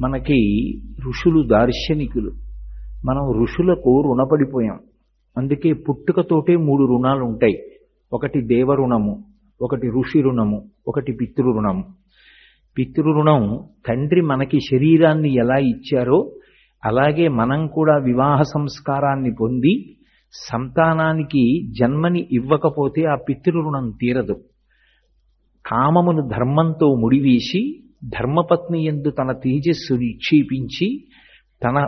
మనకి ఋషులు దార్శనికులు. మనం ఋషులకు రుణపడిపోయాం. అందుకే పుట్టుకతోటే 3 రుణాలు ఉంటాయి. ఒకటి దేవ రుణము, ఒకటి ఋషి రుణము, ఒకటి పితృ రుణము. పితృ రుణం తండ్రి మనకి శరీరాన్ని ఎలా ఇచ్చారో అలాగే మనం కూడా వివాహ సంస్కారాన్ని పొంది సంతానానికి జన్మని ఇవ్వకపోతే ఆ పితృ రుణం తీరదు. కామమును ధర్మంతో ముడివేసి ధర్మపత్ని యందు తన తేజస్సు నిక్షేపించి తన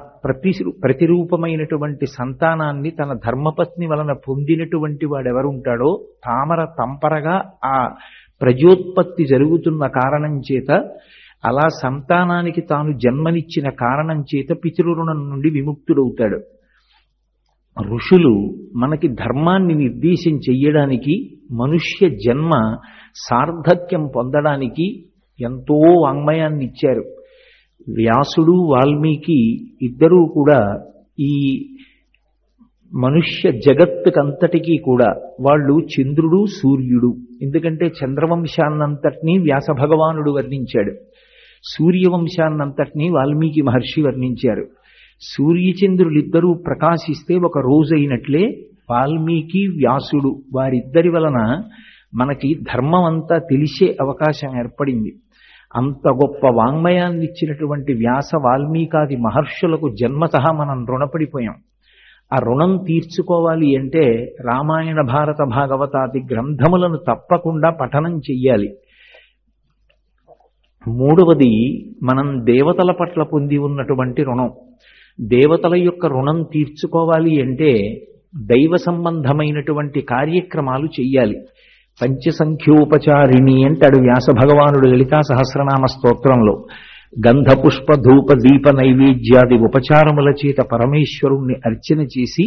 ప్రతిరూపమైనటువంటి సంతానాన్ని తన ధర్మపత్ని వలన పొందినటువంటి వాడెవరుంటాడో తామర తంపరగా ఆ ప్రజోత్పత్తి జరుగుతున్న కారణం చేత, అలా సంతానానికి తాను జన్మనిచ్చిన కారణం చేత పితృరుణం నుండి విముక్తుడవుతాడు. ఋషులు మనకి ధర్మాన్ని నిర్దేశం చెయ్యడానికి, మనుష్య జన్మ సార్థక్యం పొందడానికి ఎంతో వాంగ్మయాన్ని ఇచ్చారు. వ్యాసుడు వాల్మీకి ఇద్దరూ కూడా ఈ మనుష్య జగత్తుకంతటికీ కూడా వాళ్ళు చంద్రుడు సూర్యుడు. ఎందుకంటే చంద్రవంశాన్నంతటినీ వ్యాస భగవానుడు వర్ణించాడు, సూర్యవంశాన్నంతటినీ వాల్మీకి మహర్షి వర్ణించారు. సూర్యచంద్రులిద్దరూ ప్రకాశిస్తే ఒక రోజైనట్లే వాల్మీకి వ్యాసుడు వారిద్దరి వలన మనకి ధర్మం అంతా తెలిసే అవకాశం ఏర్పడింది. అంత గొప్ప వాంగ్మయాన్ని ఇచ్చినటువంటి వ్యాస వాల్మీకాది మహర్షులకు జన్మతః మనం రుణపడిపోయాం. ఆ రుణం తీర్చుకోవాలి అంటే రామాయణ భారత భాగవతాది గ్రంథములను తప్పకుండా పఠనం చెయ్యాలి. మూడవది, మనం దేవతల పట్ల పొంది ఉన్నటువంటి రుణం. దేవతల యొక్క రుణం తీర్చుకోవాలి అంటే దైవ సంబంధమైనటువంటి కార్యక్రమాలు చెయ్యాలి. పంచసంఖ్యోపచారిణి అంటాడు వ్యాస భగవానుడు లలితా సహస్రనామ స్తోత్రంలో. గంధ పుష్ప ధూప దీప నైవేద్యాది ఉపచారముల చేత పరమేశ్వరుణ్ణి అర్చన చేసి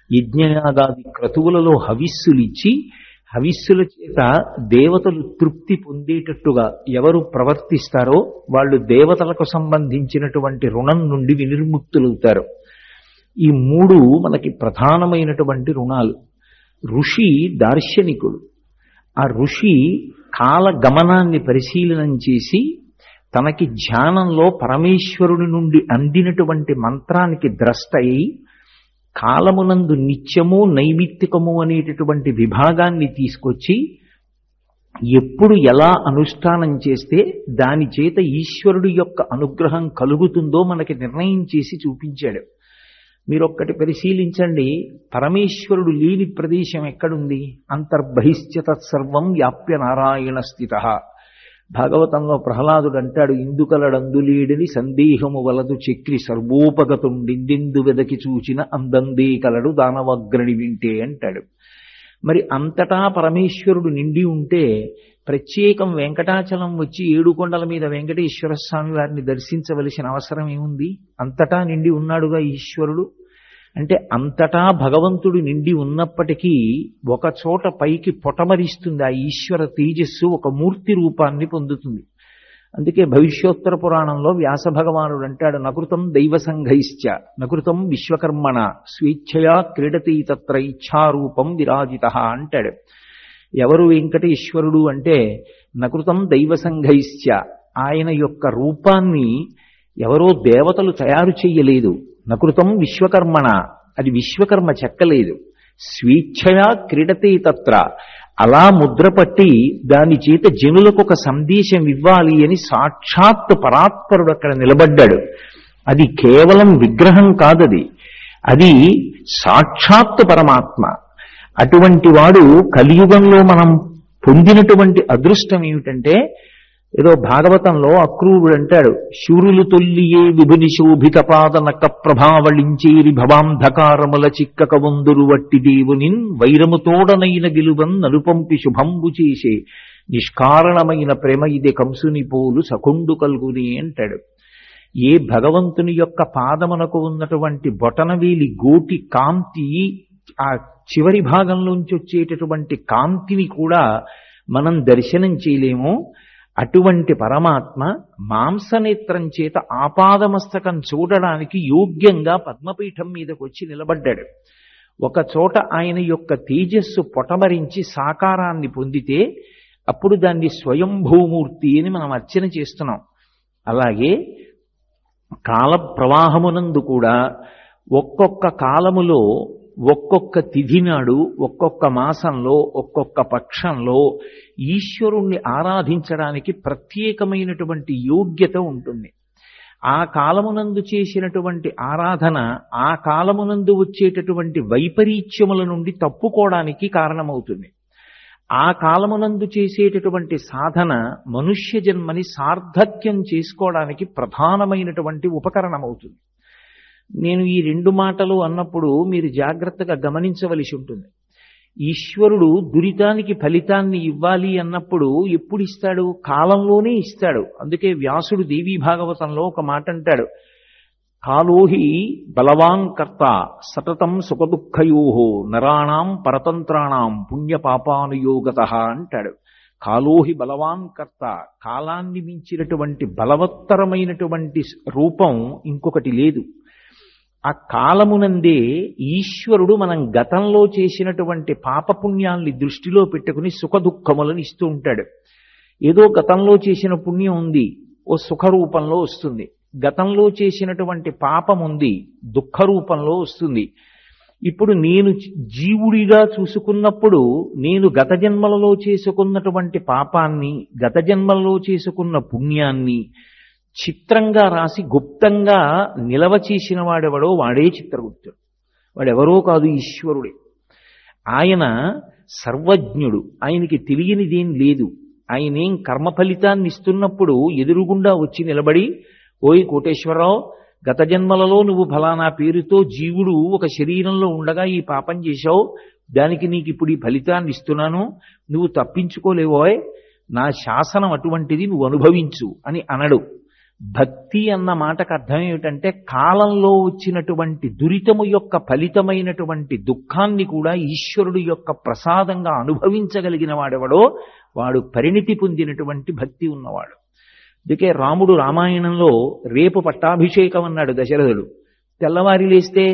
యజ్ఞయాగాది క్రతువులలో హవిస్సులిచ్చి హవిస్సుల చేత దేవతలు తృప్తి పొందేటట్టుగా ఎవరు ప్రవర్తిస్తారో వాళ్ళు దేవతలకు సంబంధించినటువంటి రుణం నుండి వినిర్ముక్తులవుతారు. ఈ 3 మనకి ప్రధానమైనటువంటి రుణాలు. ఋషి దార్శనికుడు. ఆ ఋషి కాల గమనాన్ని పరిశీలనం చేసి తనకి ధ్యానంలో పరమేశ్వరుడి నుండి అందినటువంటి మంత్రానికి ద్రష్ట అయి కాలమునందు నిత్యము నైమిత్తికము అనేటటువంటి విభాగాన్ని తీసుకొచ్చి ఎప్పుడు ఎలా అనుష్ఠానం చేస్తే దాని చేత ఈశ్వరుడి యొక్క అనుగ్రహం కలుగుతుందో మనకి నిర్ణయం చేసి చూపించాడు. మీరొక్కటి పరిశీలించండి, పరమేశ్వరుడు లేని ప్రదేశం ఎక్కడుంది? అంతర్బహిశ్చ తత్సర్వం వ్యాప్య నారాయణ స్థితః. భాగవతంలో ప్రహ్లాదుడు అంటాడు, ఇందుకలడందులేడని సందేహము వలదు చక్రి సర్వోపగతుండిందెందు వెదకి చూచిన అందందే కలడు దానవగ్రణి వింటే అంటాడు. మరి అంతటా పరమేశ్వరుడు నిండి ఉంటే ప్రత్యేకం వెంకటాచలం వచ్చి 7 కొండల మీద వెంకటేశ్వర స్వామి వారిని దర్శించవలసిన అవసరం ఏముంది? అంతటా నిండి ఉన్నాడుగా ఈశ్వరుడు. అంటే అంతటా భగవంతుడు నిండి ఉన్నప్పటికీ ఒక చోట పైకి పొటమరిస్తుంది ఆ ఈశ్వర తేజస్సు, ఒక మూర్తి రూపాన్ని పొందుతుంది. అందుకే భవిష్యోత్తర పురాణంలో వ్యాస భగవానుడు అంటాడు, నకృతం దైవ సంఘైశ్చ నకృతం విశ్వకర్మణ స్వేచ్ఛయా క్రీడతి తత్ర ఇచ్ఛారూపం విరాజితః అంటాడు. ఎవరు వెంకటేశ్వరుడు అంటే నకృతం దైవ సంఘైశ్చ, ఆయన యొక్క రూపాన్ని ఎవరో దేవతలు తయారు చెయ్యలేదు. నకృతం విశ్వకర్మణ, అది విశ్వకర్మ చెక్కలేదు. స్వేచ్ఛయా క్రీడతే తత్ర, అలా ముద్రపట్టి దాని చేత జనులకు ఒక సందేశం ఇవ్వాలి అని సాక్షాత్ పరాత్పరుడు అక్కడ నిలబడ్డాడు. అది కేవలం విగ్రహం కాదది, అది సాక్షాత్ పరమాత్మ. అటువంటి వాడు కలియుగంలో మనం పొందినటువంటి అదృష్టం ఏమిటంటే, ఏదో భాగవతంలో అక్రూరుడు అంటాడు, శూరులు తొల్లియే విభుని శోభిత పాద నక్క ప్రభావళించేరి భవాంధకారముల చిక్కక వందురు వట్టి దేవునిన్ వైరముతోడనైన గిలువన్ నలుపంపి శుభంబు చేసే నిష్కారణమైన ప్రేమ ఇదే కంసుని పోలు సకుండు కల్గుని అంటాడు. ఏ భగవంతుని యొక్క పాదమునకు ఉన్నటువంటి బొటనవేలి గోటి కాంతి, ఆ చివరి భాగంలోంచి వచ్చేటటువంటి కాంతిని కూడా మనం దర్శనం చేయలేము. అటువంటి పరమాత్మ మాంసనేత్రం చేత ఆపాదమస్తకం చూడడానికి యోగ్యంగా పద్మపీఠం మీదకి వచ్చి నిలబడ్డాడు. ఒక చోట ఆయన యొక్క తేజస్సు పొటమరించి సాకారాన్ని పొందితే అప్పుడు దాన్ని స్వయంభూమూర్తి అని మనం అర్చన చేస్తున్నాం. అలాగే కాల ప్రవాహమునందు కూడా ఒక్కొక్క కాలములో ఒక్కొక్క తిథి నాడు ఒక్కొక్క మాసంలో ఒక్కొక్క పక్షంలో ఈశ్వరుణ్ణి ఆరాధించడానికి ప్రత్యేకమైనటువంటి యోగ్యత ఉంటుంది. ఆ కాలమునందు చేసినటువంటి ఆరాధన ఆ కాలమునందు వచ్చేటటువంటి వైపరీత్యముల నుండి తప్పుకోవడానికి కారణమవుతుంది. ఆ కాలమునందు చేసేటటువంటి సాధన మనుష్య జన్మని సార్థక్యం చేసుకోవడానికి ప్రధానమైనటువంటి ఉపకరణమవుతుంది. నేను ఈ రెండు మాటలు అన్నప్పుడు మీరు జాగ్రత్తగా గమనించవలసి ఉంటుంది. ఈశ్వరుడు దురితానికి ఫలితాన్ని ఇవ్వాలి అన్నప్పుడు ఎప్పుడు ఇస్తాడు? కాలంలోనే ఇస్తాడు. అందుకే వ్యాసుడు దేవీ భాగవతంలో ఒక మాట అంటాడు, కాలోహి బలవాన్ కర్త సతతం సుఖదుఃఖయోహో నరాణాం పరతంత్రాణం పుణ్యపాపానుయోగత అంటాడు. కాలోహి బలవాన్ కర్త, కాలాన్ని మించినటువంటి బలవత్తరమైనటువంటి రూపం ఇంకొకటి లేదు. ఆ కాలమునందే ఈశ్వరుడు మనం గతంలో చేసినటువంటి పాపపుణ్యాల్ని దృష్టిలో పెట్టుకుని సుఖదుఖములను ఇస్తూ ఉంటాడు. ఏదో గతంలో చేసిన పుణ్యం ఉంది, ఓ సుఖ రూపంలో వస్తుంది. గతంలో చేసినటువంటి పాపం ఉంది, దుఃఖ రూపంలో వస్తుంది. ఇప్పుడు నేను జీవుడిగా చూసుకున్నప్పుడు నేను గత జన్మలలో చేసుకున్నటువంటి పాపాన్ని, గత జన్మలలో చేసుకున్న పుణ్యాన్ని చిత్రంగా రాసి గుప్తంగా నిలవ చేసిన వాడెవడో వాడే చిత్రగుప్తుడు. వాడెవరో కాదు, ఈశ్వరుడే. ఆయన సర్వజ్ఞుడు, ఆయనకి తెలియనిదేం లేదు. ఆయనేం కర్మ ఫలితాన్ని ఇస్తున్నప్పుడు ఎదురుగుండా వచ్చి నిలబడి, ఓయ్ కోటేశ్వరరావు, గత జన్మలలో నువ్వు ఫలానా పేరుతో జీవుడు ఒక శరీరంలో ఉండగా ఈ పాపం చేశావు, దానికి నీకు ఇప్పుడు ఈ ఫలితాన్ని ఇస్తున్నాను, నువ్వు తప్పించుకోలేవోయ్, నా శాసనం అటువంటిది, నువ్వు అనుభవించు అని అనడు. భక్తి అన్న మాటకు అర్థం ఏమిటంటే కాలంలో వచ్చినటువంటి దురితము యొక్క ఫలితమైనటువంటి దుఃఖాన్ని కూడా ఈశ్వరుడు యొక్క ప్రసాదంగా అనుభవించగలిగిన వాడెవడో వాడు పరిణితి పొందినటువంటి భక్తి ఉన్నవాడు. అందుకే రాముడు రామాయణంలో రేపు పట్టాభిషేకం అన్నాడు దశరథుడు. తెల్లవారి లేస్తే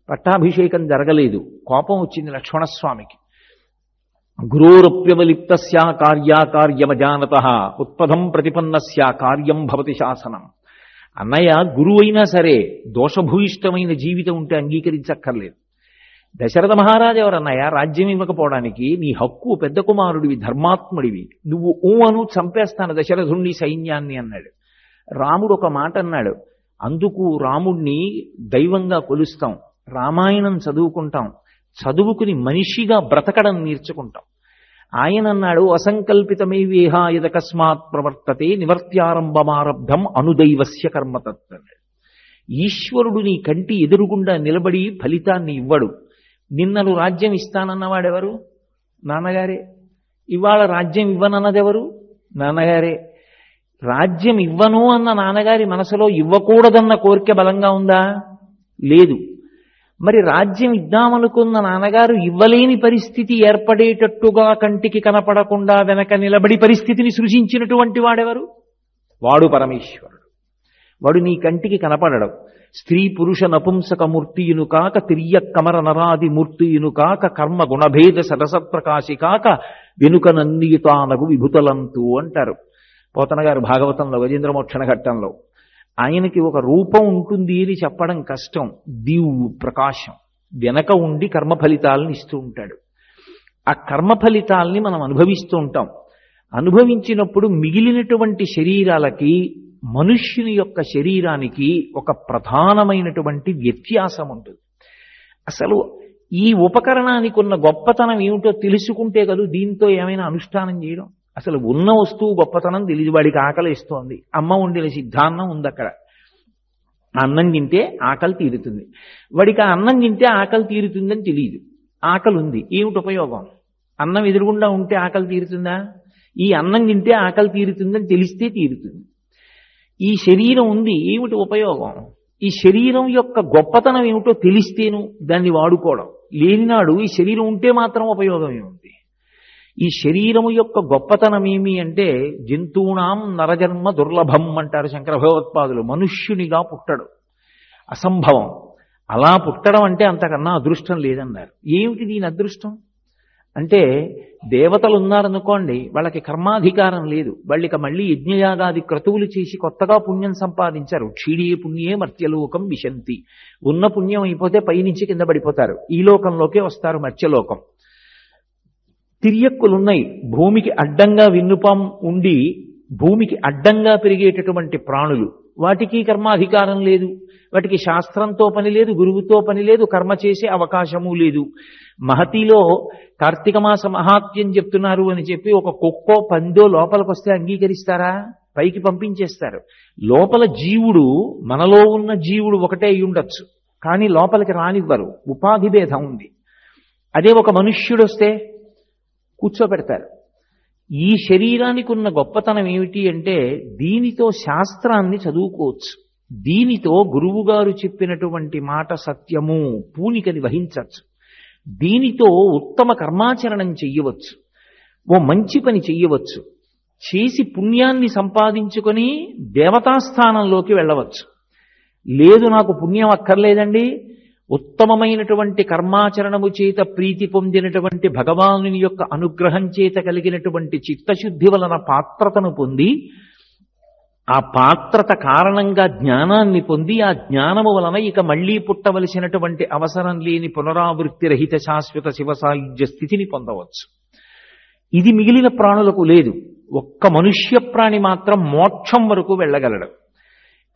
పట్టాభిషేకం జరగలేదు, కోపం వచ్చింది లక్ష్మణస్వామికి. గురోరప్యవలిప్తస్య కార్యాకార్యమజానతః ఉత్పదం ప్రతిపన్నస్య కార్యం భవతి శాసనం. అన్నయ్య గురువు అయినా సరే దోషభూయిష్టమైన జీవితం ఉంటే అంగీకరించక్కర్లేదు. దశరథ మహారాజు ఎవరన్నయ్య రాజ్యం ఇవ్వకపోవడానికి? నీ హక్కు, పెద్ద కుమారుడివి, ధర్మాత్ముడివి, నువ్వు అను చంపేస్తాను దశరథుణ్ణి, సైన్యాన్ని అన్నాడు. రాముడు ఒక మాట అన్నాడు, అందుకు రాముణ్ణి దైవంగా కొలుస్తాం, రామాయణం చదువుకుంటాం, చదువుకుని మనిషిగా బ్రతకడం నేర్చుకుంటాం. ఆయన అన్నాడు, అసంకల్పితమేవేహ యదకస్మాత్ ప్రవర్తతే నివర్త్యారంభమారబ్ధం అనుదైవస్య కర్మతత్ అన్నాడు. ఈశ్వరుడు నీ కంటి ఎదురుగుండా నిలబడి ఫలితాన్ని ఇవ్వడు. నిన్నను రాజ్యం ఇస్తానన్నవాడెవరు? నాన్నగారే. ఇవాళ రాజ్యం ఇవ్వనన్నదెవరు? నాన్నగారే. రాజ్యం ఇవ్వను అన్న నాన్నగారి మనసులో ఇవ్వకూడదన్న కోరిక బలంగా ఉందా? లేదు. మరి రాజ్యం ఇద్దామనుకున్న నాన్నగారు ఇవ్వలేని పరిస్థితి ఏర్పడేటట్టుగా కంటికి కనపడకుండా వెనక నిలబడి పరిస్థితిని సృజించినటువంటి వాడెవరు? వాడు పరమేశ్వరుడు. వాడు నీ కంటికి కనపడడు. స్త్రీ పురుష నపుంసక మూర్తియును కాక తిర్య కమర నరాది మూర్తియును కాక కర్మ గుణభేద సరసప్రకాశి కాక వెనుక నందియుతానగు విభుతలంతు అంటారు పోతన గారు భాగవతంలో గజేంద్రమోక్షణ ఘట్టంలో. ఆయనకి ఒక రూపం ఉంటుంది అని చెప్పడం కష్టం. దివ్వు ప్రకాశం వెనక ఉండి కర్మ ఫలితాలను ఇస్తూ ఉంటాడు. ఆ కర్మ ఫలితాలని మనం అనుభవిస్తూ ఉంటాం. అనుభవించినప్పుడు మిగిలినటువంటి శరీరాలకి మనుష్యుని యొక్క శరీరానికి ఒక ప్రధానమైనటువంటి వ్యత్యాసం ఉంటుంది. అసలు ఈ ఉపకరణానికి ఉన్న గొప్పతనం ఏమిటో తెలుసుకుంటే కదా దీంతో ఏమైనా అనుష్ఠానం చేయడం. అసలు ఉన్న వస్తువు గొప్పతనం తెలియదు. వాడికి ఆకలి ఇస్తోంది, అమ్మ వండిన సిద్ధాన్నం ఉంది అక్కడ, అన్నం తింటే ఆకలి తీరుతుంది. వాడికి ఆ అన్నం తింటే ఆకలి తీరుతుందని తెలియదు. ఆకలి ఉంది, ఏమిటి ఉపయోగం? అన్నం ఎదురుగుండా ఉంటే ఆకలి తీరుతుందా? ఈ అన్నం తింటే ఆకలి తీరుతుందని తెలిస్తే తీరుతుంది. ఈ శరీరం ఉంది, ఏమిటి ఉపయోగం? ఈ శరీరం యొక్క గొప్పతనం ఏమిటో తెలిస్తేను దాన్ని వాడుకోవడం. లేనినాడు ఈ శరీరం ఉంటే మాత్రం ఉపయోగం ఏముంది? ఈ శరీరము యొక్క గొప్పతనం ఏమి అంటే జంతువునాం నరజన్మ దుర్లభం అంటారు శంకర భగవత్పాదులు. మనుష్యునిగా పుట్టడు అసంభవం. అలా పుట్టడం అంటే అంతకన్నా అదృష్టం లేదన్నారు. ఏమిటి దీని అదృష్టం? అంటే దేవతలు ఉన్నారనుకోండి, వాళ్ళకి కర్మాధికారం లేదు. వాళ్ళకి మళ్ళీ యజ్ఞయాగాది క్రతువులు చేసి కొత్తగా పుణ్యం సంపాదించారు. క్షీడే పుణ్యే మర్త్యలోకం విశంతి. ఉన్న పుణ్యం అయిపోతే పైనుంచి కింద పడిపోతారు, ఈ లోకంలోకే వస్తారు, మర్త్యలోకం. తిర్యక్కులున్నాయి, భూమికి అడ్డంగా విన్నుపాం ఉండి భూమికి అడ్డంగా పెరిగేటటువంటి ప్రాణులు. వాటికి కర్మాధికారం లేదు, వాటికి శాస్త్రంతో పని లేదు, గురువుతో పని లేదు, కర్మ చేసే అవకాశము లేదు. మహతిలో కార్తీక మాస మహాత్మ్యం చెప్తున్నారు అని చెప్పి ఒక కుక్కో పందో లోపలికి వస్తే అంగీకరిస్తారా? పైకి పంపించేస్తారు. లోపల జీవుడు, మనలో ఉన్న జీవుడు ఒకటే అయి ఉండొచ్చు, కానీ లోపలికి రానివ్వరు, ఉపాధి భేదం ఉంది. అదే ఒక మనుష్యుడు వస్తే కూర్చోబెడతారు. ఈ శరీరానికి ఉన్న గొప్పతనం ఏమిటి అంటే, దీనితో శాస్త్రాన్ని చదువుకోవచ్చు, దీనితో గురువుగారు చెప్పినటువంటి మాట సత్యము పూనికని వహించవచ్చు, దీనితో ఉత్తమ కర్మాచరణం చెయ్యవచ్చు, ఓ మంచి పని చెయ్యవచ్చు, చేసి పుణ్యాన్ని సంపాదించుకొని దేవతాస్థానంలోకి వెళ్ళవచ్చు. లేదు నాకు పుణ్యం అక్కర్లేదండి, ఉత్తమమైనటువంటి కర్మాచరణము చేత ప్రీతి పొందినటువంటి భగవానుని యొక్క అనుగ్రహం చేత కలిగినటువంటి చిత్తశుద్ధి వలన పాత్రతను పొంది, ఆ పాత్రత కారణంగా జ్ఞానాన్ని పొంది, ఆ జ్ఞానము వలన ఇక మళ్లీ పుట్టవలసినటువంటి అవసరం లేని పునరావృత్తి రహిత శాశ్వత శివసాయుజ్య స్థితిని పొందవచ్చు. ఇది మిగిలిన ప్రాణులకు లేదు. ఒక్క మనుష్య ప్రాణి మాత్రం మోక్షం వరకు వెళ్ళగలడు.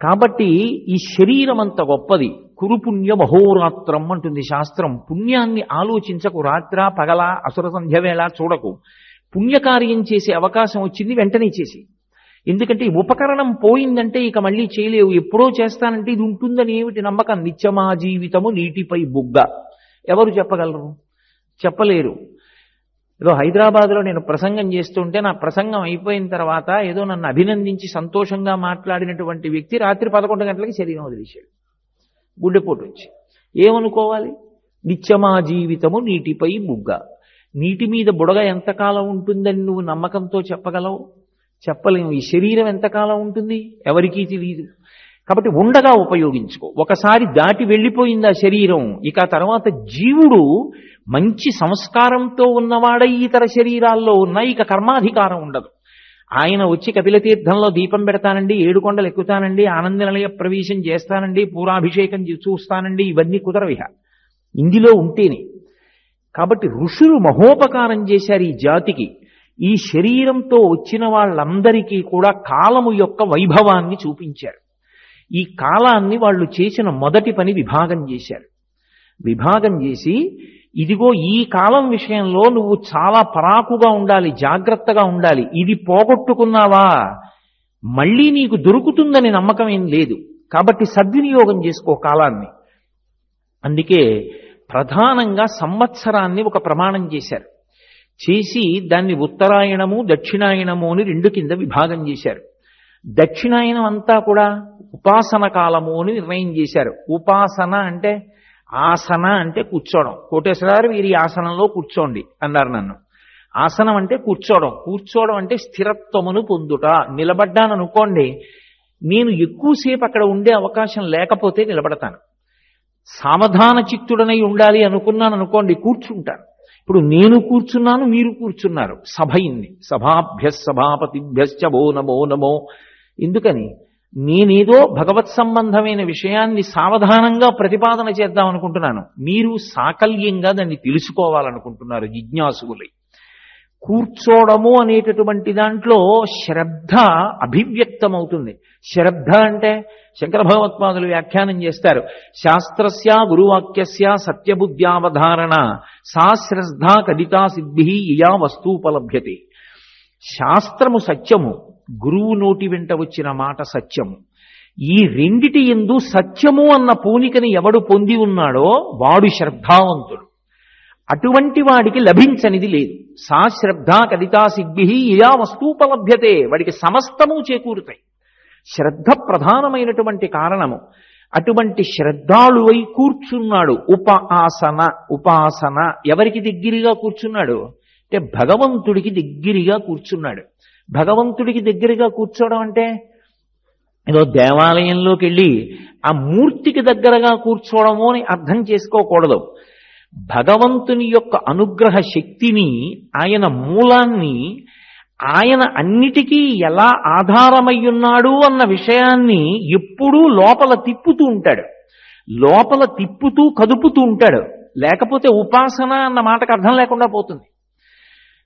కాబట్టి ఈ శరీరం అంత గొప్పది. కురుపుణ్య మహోరాత్రం అంటుంది శాస్త్రం. పుణ్యాన్ని ఆలోచించకు, రాత్ర పగల అసుర సంధ్య వేళ చూడకు. పుణ్యకార్యం చేసే అవకాశం వచ్చింది వెంటనే చేసి. ఎందుకంటే ఈ ఉపకరణం పోయిందంటే ఇక మళ్ళీ చేయలేవు. ఎప్పుడో చేస్తానంటే ఇది ఉంటుందని ఏమిటి నమ్మకం? నిత్యమా జీవితము నీటిపై బుగ్గ. ఎవరు చెప్పగలరు? చెప్పలేరు. ఏదో హైదరాబాద్లో నేను ప్రసంగం చేస్తుంటే నా ప్రసంగం అయిపోయిన తర్వాత ఏదో నన్ను అభినందించి సంతోషంగా మాట్లాడినటువంటి వ్యక్తి రాత్రి 11 గంటలకి శరీరం వదిలేశాడు, గుండెపోటు వచ్చి. ఏమనుకోవాలి? నిత్యమా జీవితము నీటిపై బుగ్గ. నీటి మీద బుడగ ఎంతకాలం ఉంటుందని నువ్వు నమ్మకంతో చెప్పగలవు? చెప్పలేము. ఈ శరీరం ఎంతకాలం ఉంటుంది ఎవరికీ తెలియదు. కాబట్టి ఉండగా ఉపయోగించుకో. ఒకసారి దాటి వెళ్ళిపోయింది ఆ శరీరం, ఇక తర్వాత జీవుడు మంచి సంస్కారంతో ఉన్నవాడై ఇతర శరీరాల్లో ఉన్న ఇక కర్మాధికారం ఉండదు. ఆయన వచ్చి కపిలతీర్థంలో దీపం పెడతానండి, 7 కొండలు ఎక్కుతానండి, ఆనంద నిలయ ప్రవేశం చేస్తానండి, పూరాభిషేకం చూస్తానండి, ఇవన్నీ కుదరవిహ ఇందులో ఉంటేనే. కాబట్టి ఋషులు మహోపకారం చేశారు ఈ జాతికి. ఈ శరీరంతో వచ్చిన వాళ్ళందరికీ కూడా కాలము యొక్క వైభవాన్ని చూపించారు. ఈ కాలాన్ని వాళ్ళు చేసిన మొదటి పని విభాగం చేశారు. విభాగం చేసి, ఇదిగో ఈ కాలం విషయంలో నువ్వు చాలా పరాకుగా ఉండాలి, జాగ్రత్తగా ఉండాలి. ఇది పోగొట్టుకున్నావా మళ్ళీ నీకు దొరుకుతుందని నమ్మకం ఏం లేదు. కాబట్టి సద్వినియోగం చేసుకో కాలాన్ని. అందుకే ప్రధానంగా సంవత్సరాన్ని ఒక ప్రమాణం చేశారు. చేసి దాన్ని ఉత్తరాయణము దక్షిణాయనము అని 2 కింద విభాగం చేశారు. దక్షిణాయనం అంతా కూడా ఉపాసన కాలము అని నిర్ణయం చేశారు. ఉపాసన అంటే, ఆసన అంటే కూర్చోవడం. కోటేశ్వరారు వీరి ఆసనంలో కూర్చోండి అన్నారు నన్ను. ఆసనం అంటే కూర్చోవడం, కూర్చోవడం అంటే స్థిరత్వమును పొందుట. నిలబడ్డాననుకోండి, నేను ఎక్కువసేపు అక్కడ ఉండే అవకాశం లేకపోతే నిలబడతాను. సావధాన చిత్తుడనై ఉండాలి అనుకున్నాను అనుకోండి, కూర్చుంటాను. ఇప్పుడు నేను కూర్చున్నాను, మీరు కూర్చున్నారు, సభ అయింది. సభాభ్య సభాపతిభ్యశ్చ భో నమో నమో. ఎందుకని? నేనేదో భగవత్ సంబంధమైన విషయాన్ని సావధానంగా ప్రతిపాదన చేద్దాం అనుకుంటున్నాను, మీరు సాకల్యంగా దాన్ని తెలుసుకోవాలనుకుంటున్నారు జిజ్ఞాసులై. కూర్చోవడము అనేటటువంటి దాంట్లో శ్రద్ధ అభివ్యక్తమవుతుంది. శ్రద్ధ అంటే శంకర భగవత్పాదులు వ్యాఖ్యానం చేస్తారు, శాస్త్రస్య గురువాక్యస్య సత్యబుద్ధ్యావధారణ సా శ్రద్ధ కదితా సిద్ధి యా వస్తూపలభ్యతే. శాస్త్రము సత్యము, గురువు నోటి వెంట వచ్చిన మాట సత్యము. ఈ రెండిటి యందు సత్యము అన్న పూనికని ఎవడు పొంది ఉన్నాడో వాడు శ్రద్ధావంతుడు. అటువంటి వాడికి లభించనిది లేదు. సా శ్రద్ధ కదితా సిద్ధి యా వస్తూపలభ్యతే. వాడికి సమస్తము చేకూరుతాయి. శ్రద్ధ ప్రధానమైనటువంటి కారణము. అటువంటి శ్రద్ధాళువై కూర్చున్నాడు. ఉపాసన. ఉపాసన ఎవరికి దగ్గరగా కూర్చున్నాడు అంటే భగవంతుడికి దగ్గరగా కూర్చున్నాడు. భగవంతుడికి దగ్గరగా కూర్చోవడం అంటే ఏదో దేవాలయంలోకి వెళ్ళి ఆ మూర్తికి దగ్గరగా కూర్చోవడము అని అర్థం చేసుకోకూడదు. భగవంతుని యొక్క అనుగ్రహ శక్తిని, ఆయన మూలాన్ని, ఆయన అన్నిటికీ ఎలా ఆధారమయ్యున్నాడు అన్న విషయాన్ని ఎప్పుడూ లోపల తిప్పుతూ ఉంటాడు. లోపల తిప్పుతూ కదుపుతూ ఉంటాడు. లేకపోతే ఉపాసన అన్న మాటకు అర్థం లేకుండా పోతుంది.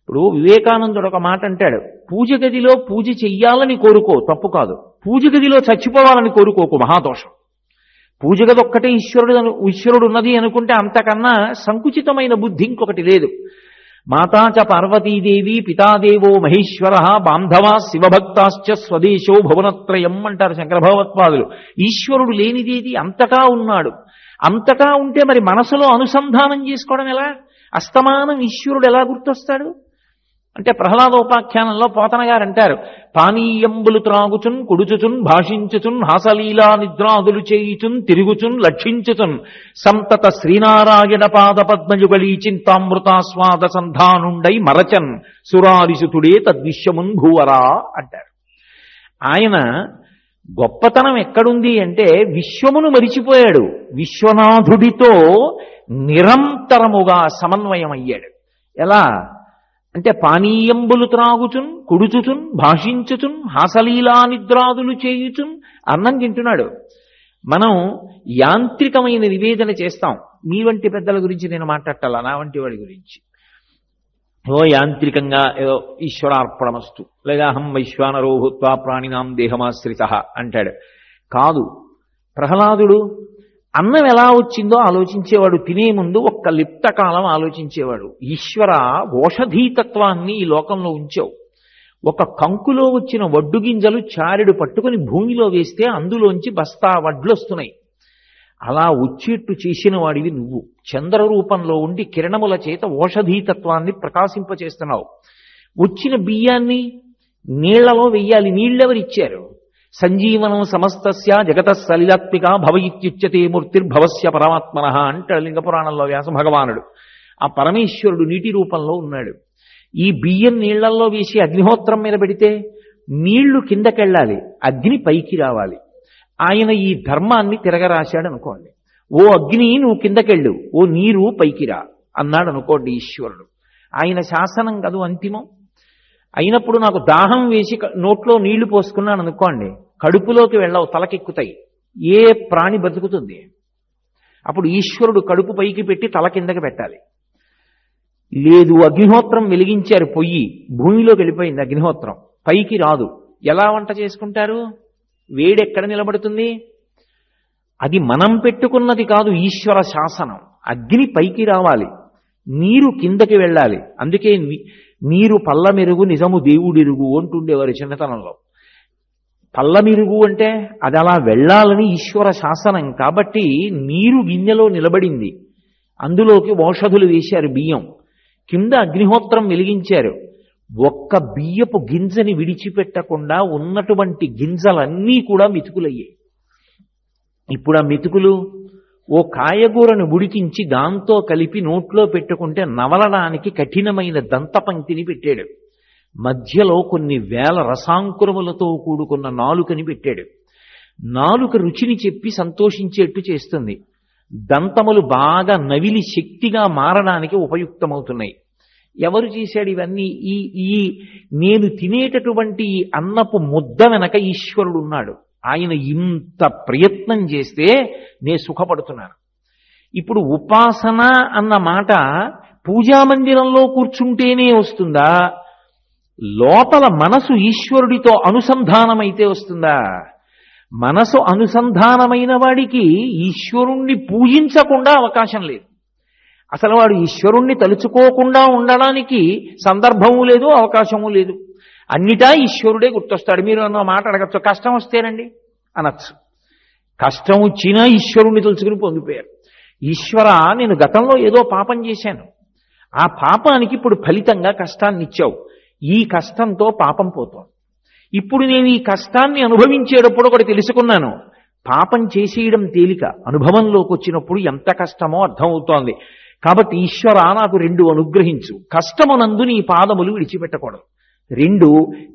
ఇప్పుడు వివేకానందుడు ఒక మాట అంటాడు, పూజ గదిలో పూజ చెయ్యాలని కోరుకో, తప్పు కాదు. పూజ గదిలో చచ్చిపోవాలని కోరుకోకు, మహాదోషం. పూజ గది ఒక్కటే ఈశ్వరుడు ఉన్నది అనుకుంటే అంతకన్నా సంకుచితమైన బుద్ధి ఇంకొకటి లేదు. మాతాచ పార్వతీదేవి, పితాదేవో మహేశ్వర, బాంధవా శివభక్తాశ్చ స్వదేశో భువనత్రయం అంటారు శంకర భగవత్పాదులు. ఈశ్వరుడు లేనిదేది, అంతటా ఉన్నాడు. అంతటా ఉంటే మరి మనసులో అనుసంధానం చేసుకోవడం ఎలా? అస్తమానం ఈశ్వరుడు ఎలా గుర్తొస్తాడు అంటే, ప్రహ్లాదోపాఖ్యానంలో పోతన గారు అంటారు, పానీయంబులు త్రాగుచున్ కుడుచుచున్ భాషించుచున్ హాసలీలా నిద్రాదులు చేయుచున్ తిరుగుచున్ లక్షించుచున్ సంతత శ్రీనారాయణ పాద పద్మయుగళీ చింతామృతాస్వాద సంధానుండై మరచన్ సురారిసుతుడే తద్విశ్వమున్ భూవరా అంటారు. ఆయన గొప్పతనం ఎక్కడుంది అంటే విశ్వమును మరిచిపోయాడు. విశ్వనాథుడితో నిరంతరముగా సమన్వయం అయ్యాడు. ఎలా అంటే, పానీయంబులు త్రాగుచున్ కుడుచుచున్ భాషించుచున్ హాసలీలా నిద్రాదులు చేయుచున్ అన్నం తింటున్నాడు. మనం యాంత్రికమైన నివేదన చేస్తాం. మీ వంటి పెద్దల గురించి నేను మాట్లాడాలా, నా వంటి వాడి గురించి. యాంత్రికంగా ఏదో ఈశ్వరార్పణమస్తు, లేదా అహం వైశ్వానరో భూత్వా ప్రాణినాం దేహమాశ్రిత అంటాడు. కాదు, ప్రహ్లాదుడు అన్నం ఎలా వచ్చిందో ఆలోచించేవాడు. తినే ముందు ఒక్క లిప్తకాలం ఆలోచించేవాడు. ఈశ్వర, ఓషధీతత్వాన్ని ఈ లోకంలో ఉంచావు. ఒక కంకులో వచ్చిన వడ్డు గింజలు చారెడు పట్టుకుని భూమిలో వేస్తే అందులోంచి బస్తా వడ్లు వస్తున్నాయి. అలా వచ్చేట్టు చేసిన వాడివి నువ్వు. చంద్ర రూపంలో ఉండి కిరణముల చేత ఓషధీతత్వాన్ని ప్రకాశింపచేస్తున్నావు. వచ్చిన బియ్యాన్ని నీళ్లలో వెయ్యాలి. నీళ్ళెవరిచ్చారు? సంజీవనం సమస్తస్య జగత సలిలాత్మిక భవయిత్యుచ్యతే మూర్తిర్భవస్య పరమాత్మన అంటాడు లింగపురాణంలో వ్యాస భగవానుడు. ఆ పరమేశ్వరుడు నీటి రూపంలో ఉన్నాడు. ఈ బియ్యం నీళ్లలో వేసి అగ్నిహోత్రం మీద పెడితే నీళ్లు కిందకెళ్ళాలి, అగ్ని పైకి రావాలి. ఆయన ఈ ధర్మాన్ని తిరగరాశాడు అనుకోండి. ఓ అగ్ని నువ్వు కిందకెళ్ళు, ఓ నీరు పైకి రా అన్నాడు అనుకోండి ఈశ్వరుడు. ఆయన శాసనం కదూ అంతిమం. అయినప్పుడు నాకు దాహం వేసి నోట్లో నీళ్లు పోసుకున్నాను అనుకోండి, కడుపులోకి వెళ్ళవు, తలకెక్కుతాయి. ఏ ప్రాణి బతుకుతుంది? అప్పుడు ఈశ్వరుడు కడుపు పైకి పెట్టి తల కిందకి పెట్టాలి. లేదు, అగ్నిహోత్రం వెలిగించారు, పొయ్యి భూమిలోకి వెళ్ళిపోయింది, అగ్నిహోత్రం పైకి రాదు. ఎలా వంట చేసుకుంటారు? వేడెక్కడ నిలబడుతుంది? అది మనం పెట్టుకున్నది కాదు, ఈశ్వర శాసనం. అగ్ని పైకి రావాలి, నీరు కిందకి వెళ్ళాలి. అందుకే నీరు పల్లమెరుగు నిజము దేవుడిరుగు అంటుండేవారు చిన్నతనంలో. పల్లమెరుగు అంటే అది అలా వెళ్ళాలని ఈశ్వర శాసనం. కాబట్టి నీరు గిన్నెలో నిలబడింది, అందులోకి ఓషధులు వేశారు, బియ్యం కింద అగ్నిహోత్రం వెలిగించారు. ఒక్క బియ్యపు గింజని విడిచిపెట్టకుండా ఉన్నటువంటి గింజలన్నీ కూడా మెతుకులయ్యాయి. ఇప్పుడు ఆ మెతుకులు ఓ కాయగూరను ఉడికించి దాంతో కలిపి నోట్లో పెట్టుకుంటే నవలడానికి కఠినమైన దంతపంక్తిని పెట్టాడు. మధ్యలో కొన్ని వేల రసాంకురములతో కూడుకున్న నాలుకని పెట్టాడు. నాలుక రుచిని చెప్పి సంతోషించేట్టు చేస్తుంది. దంతములు బాగా నవిలి శక్తిగా మారడానికి ఉపయుక్తమవుతున్నాయి. ఎవరు చేశాడు ఇవన్నీ? ఈ నేను తినేటటువంటి ఈ అన్నపు ముద్ద వెనక ఈశ్వరుడు ఉన్నాడు. ఆయన ఇంత ప్రయత్నం చేస్తే నేను సుఖపడుతున్నాను. ఇప్పుడు ఉపాసన అన్న మాట పూజామందిరంలో కూర్చుంటేనే వస్తుందా? లోపల మనసు ఈశ్వరుడితో అనుసంధానమైతే వస్తుందా? మనసు అనుసంధానమైన వాడికి ఈశ్వరుణ్ణి పూజించకుండా అవకాశం లేదు. అసలు వాడు ఈశ్వరుణ్ణి తలుచుకోకుండా ఉండడానికి సందర్భము లేదు, అవకాశము లేదు. అన్నిటా ఈశ్వరుడే గుర్తొస్తాడు. మీరు అన్న మాట అడగచ్చు, కష్టం వస్తేనండి అనొచ్చు. కష్టం వచ్చినా ఈశ్వరుణ్ణి తలుచుకుని పొందిపోయారు. ఈశ్వర, నేను గతంలో ఏదో పాపం చేశాను, ఆ పాపానికి ఇప్పుడు ఫలితంగా కష్టాన్ని ఇచ్చావు. ఈ కష్టంతో పాపం పోతోంది. ఇప్పుడు నేను ఈ కష్టాన్ని అనుభవించేటప్పుడు ఒకటి తెలుసుకున్నాను, పాపం చేసేయడం తేలిక, అనుభవంలోకి వచ్చినప్పుడు ఎంత కష్టమో అర్థమవుతోంది. కాబట్టి ఈశ్వర, నాకు రెండు అనుగ్రహించు. కష్టమునందు నీ పాదములు విడిచిపెట్టకూడదు. రెండు,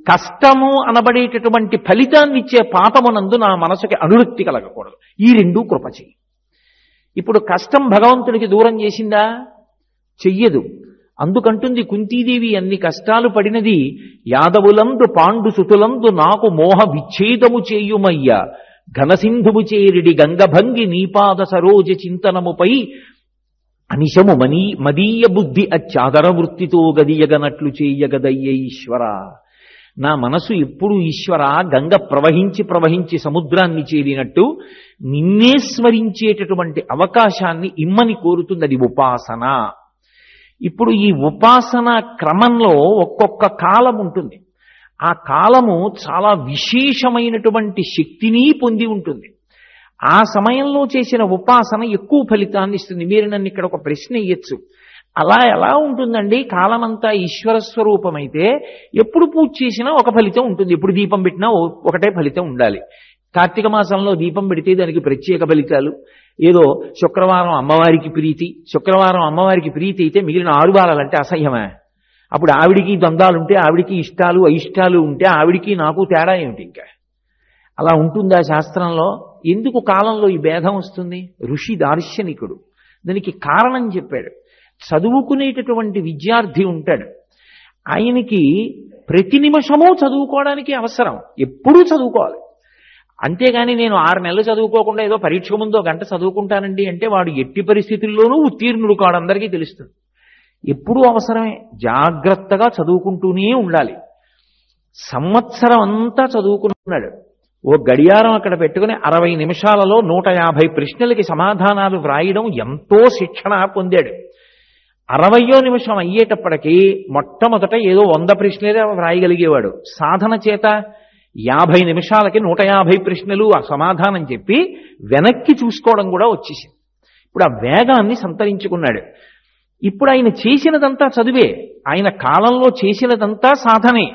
కష్టము అనబడేటటువంటి ఫలితాన్ని ఇచ్చే పాపమునందు నా మనసుకి అనురక్తి కలగకూడదు. ఈ రెండు కృప చెయ్యి. ఇప్పుడు కష్టం భగవంతుడికి దూరం చేసిందా? చెయ్యదు. అందుకంటుంది కుంతీదేవి, అన్ని కష్టాలు పడినది యాదవులందు పాండు సుతులందు నాకు మోహ విచ్ఛేదము చేయుమయ్య ఘనసింధువు చేరిడి గంగభంగి నీపాద సరోజ చింతనముపై అనిశము మదీయ బుద్ధి అచ్చాదర వృత్తితో గదియగనట్లు చేయగదయ్య ఈశ్వర. నా మనసు ఎప్పుడు ఈశ్వర గంగ ప్రవహించి ప్రవహించి సముద్రాన్ని చేరినట్టు నిన్నే స్మరించేటటువంటి అవకాశాన్ని ఇమ్మని కోరుతుంది. అది ఉపాసన. ఇప్పుడు ఈ ఉపాసన క్రమంలో ఒక్కొక్క కాలం ఉంటుంది. ఆ కాలము చాలా విశేషమైనటువంటి శక్తిని పొంది ఉంటుంది. ఆ సమయంలో చేసిన ఉపాసన ఎక్కువ ఫలితాన్ని ఇస్తుంది. మీరు నన్ను ఇక్కడ ఒక ప్రశ్న ఇయ్యొచ్చు, అలా ఎలా ఉంటుందండి? కాలమంతా ఈశ్వర స్వరూపమైతే ఎప్పుడు పూజ చేసినా ఒక ఫలితం ఉంటుంది, ఎప్పుడు దీపం పెట్టినా ఒకటే ఫలితం ఉండాలి. కార్తీక మాసంలో దీపం పెడితే దానికి ప్రత్యేక ఫలితాలు, ఏదో శుక్రవారం అమ్మవారికి ప్రీతి, శుక్రవారం అమ్మవారికి ప్రీతి అయితే మిగిలిన 6 వారాలంటే అసహ్యమే. అప్పుడు ఆవిడికి ద్వంద్వాలుంటే, ఆవిడికి ఇష్టాలు అయిష్టాలు ఉంటే ఆవిడికి నాకు తేడా ఏమిటి? ఇంకా అలా ఉంటుందా శాస్త్రంలో? ఎందుకు కాలంలో ఈ భేదం వస్తుంది? ఋషి దార్శనికుడు దానికి కారణం చెప్పాడు. చదువుకునేటటువంటి విద్యార్థి ఉంటాడు, ఆయనకి ప్రతి నిమిషమూ చదువుకోవడానికి అవసరం, ఎప్పుడూ చదువుకోవాలి. అంతేగాని నేను 6 నెలలు చదువుకోకుండా ఏదో పరీక్ష ముందో గంట చదువుకుంటానండి అంటే వాడు ఎట్టి పరిస్థితుల్లోనూ ఉత్తీర్ణుడు కాడు, అందరికీ తెలుస్తుంది. ఎప్పుడూ అవసరమే, జాగ్రత్తగా చదువుకుంటూనే ఉండాలి. సంవత్సరం అంతా చదువుకున్నాడు, ఓ గడియారం అక్కడ పెట్టుకుని 60 నిమిషాలలో 150 ప్రశ్నలకి సమాధానాలు వ్రాయడం ఎంతో శిక్షణ పొందాడు. 60వ నిమిషం అయ్యేటప్పటికీ మొట్టమొదట ఏదో 100 ప్రశ్నలే వ్రాయగలిగేవాడు. సాధన చేత 50 నిమిషాలకి 150 ప్రశ్నలు ఆ సమాధానం చెప్పి వెనక్కి చూసుకోవడం కూడా వచ్చేసింది. ఇప్పుడు ఆ వేగాన్ని సంతరించుకున్నాడు. ఇప్పుడు ఆయన చేసినదంతా చదువే, ఆయన కాలంలో చేసినదంతా సాధనే.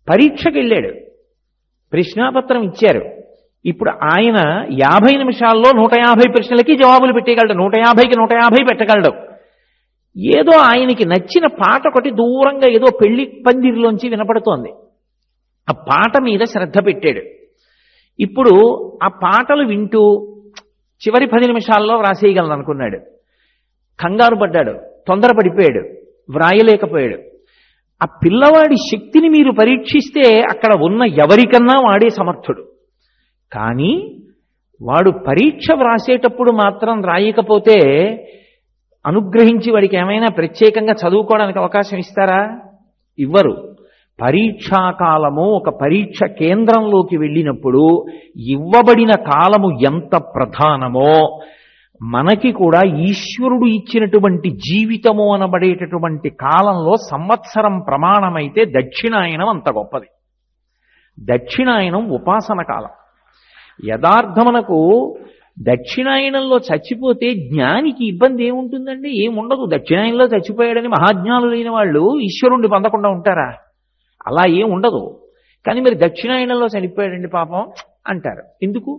పరీక్షకి వెళ్ళాడు, ప్రశ్నాపత్రం ఇచ్చారు. ఇప్పుడు ఆయన 50 నిమిషాల్లో 150 ప్రశ్నలకి జవాబులు పెట్టేయగలడు, 150కి 150 పెట్టగలడు. ఏదో ఆయనకి నచ్చిన పాట ఒకటి దూరంగా ఏదో పెళ్లి పందిరిలోంచి వినపడుతోంది, ఆ పాట మీద శ్రద్ధ పెట్టాడు. ఇప్పుడు ఆ పాటలు వింటూ చివరి 10 నిమిషాల్లో వ్రాసేయగలను అనుకున్నాడు. కంగారు పడ్డాడు, తొందరపడిపోయాడు, వ్రాయలేకపోయాడు. ఆ పిల్లవాడి శక్తిని మీరు పరీక్షిస్తే అక్కడ ఉన్న ఎవరికన్నా వాడే సమర్థుడు. కానీ వాడు పరీక్ష వ్రాసేటప్పుడు మాత్రం రాయకపోతే అనుగ్రహించి వాడికి ఏమైనా ప్రత్యేకంగా చదువుకోవడానికి అవకాశం ఇస్తారా? ఇవ్వరు. పరీక్షాకాలము, ఒక పరీక్ష కేంద్రంలోకి వెళ్ళినప్పుడు ఇవ్వబడిన కాలము ఎంత ప్రధానమో మనకి కూడా ఈశ్వరుడు ఇచ్చినటువంటి జీవితము అనబడేటటువంటి కాలంలో సంవత్సరం ప్రమాణమైతే దక్షిణాయనం అంత గొప్పది. దక్షిణాయనం ఉపాసన కాలం. యథార్థమునకు దక్షిణాయనంలో చచ్చిపోతే జ్ఞానికి ఇబ్బంది ఏముంటుందండి? ఏముండదు. దక్షిణాయనంలో చచ్చిపోయాడని మహాజ్ఞానులైన వాళ్ళు ఈశ్వరుణ్ణి పొందకుండా ఉంటారా? అలా ఏం ఉండదు. కానీ మరి దక్షిణాయనంలో చనిపోయాడండి పాపం అంటారు. ఎందుకు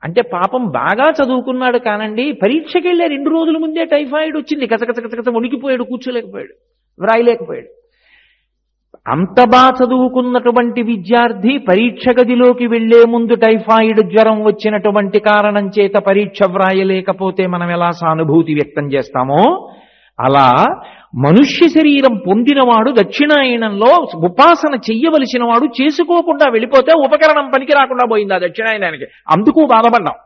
అంటే పాపం బాగా చదువుకున్నాడు కానండి, పరీక్షకి వెళ్ళే 2 రోజుల ముందే టైఫాయిడ్ వచ్చింది, కచకచకచకచ వణికిపోయాడు, కూర్చోలేకపోయాడు, వ్రాయలేకపోయాడు. అంత బాగా చదువుకున్నటువంటి విద్యార్థి పరీక్ష గదిలోకి వెళ్లే ముందు టైఫాయిడ్ జ్వరం వచ్చినటువంటి కారణం చేత పరీక్ష వ్రాయలేకపోతే మనం ఎలా సానుభూతి వ్యక్తం చేస్తామో అలా మనుష్య శరీరం పొందినవాడు దక్షిణాయనంలో ఉపాసన చెయ్యవలసిన వాడు చేసుకోకుండా వెళ్ళిపోతే ఉపకరణం పనికి రాకుండా పోయింది ఆ దక్షిణాయనానికి, అందుకు బాధపడ్డాం.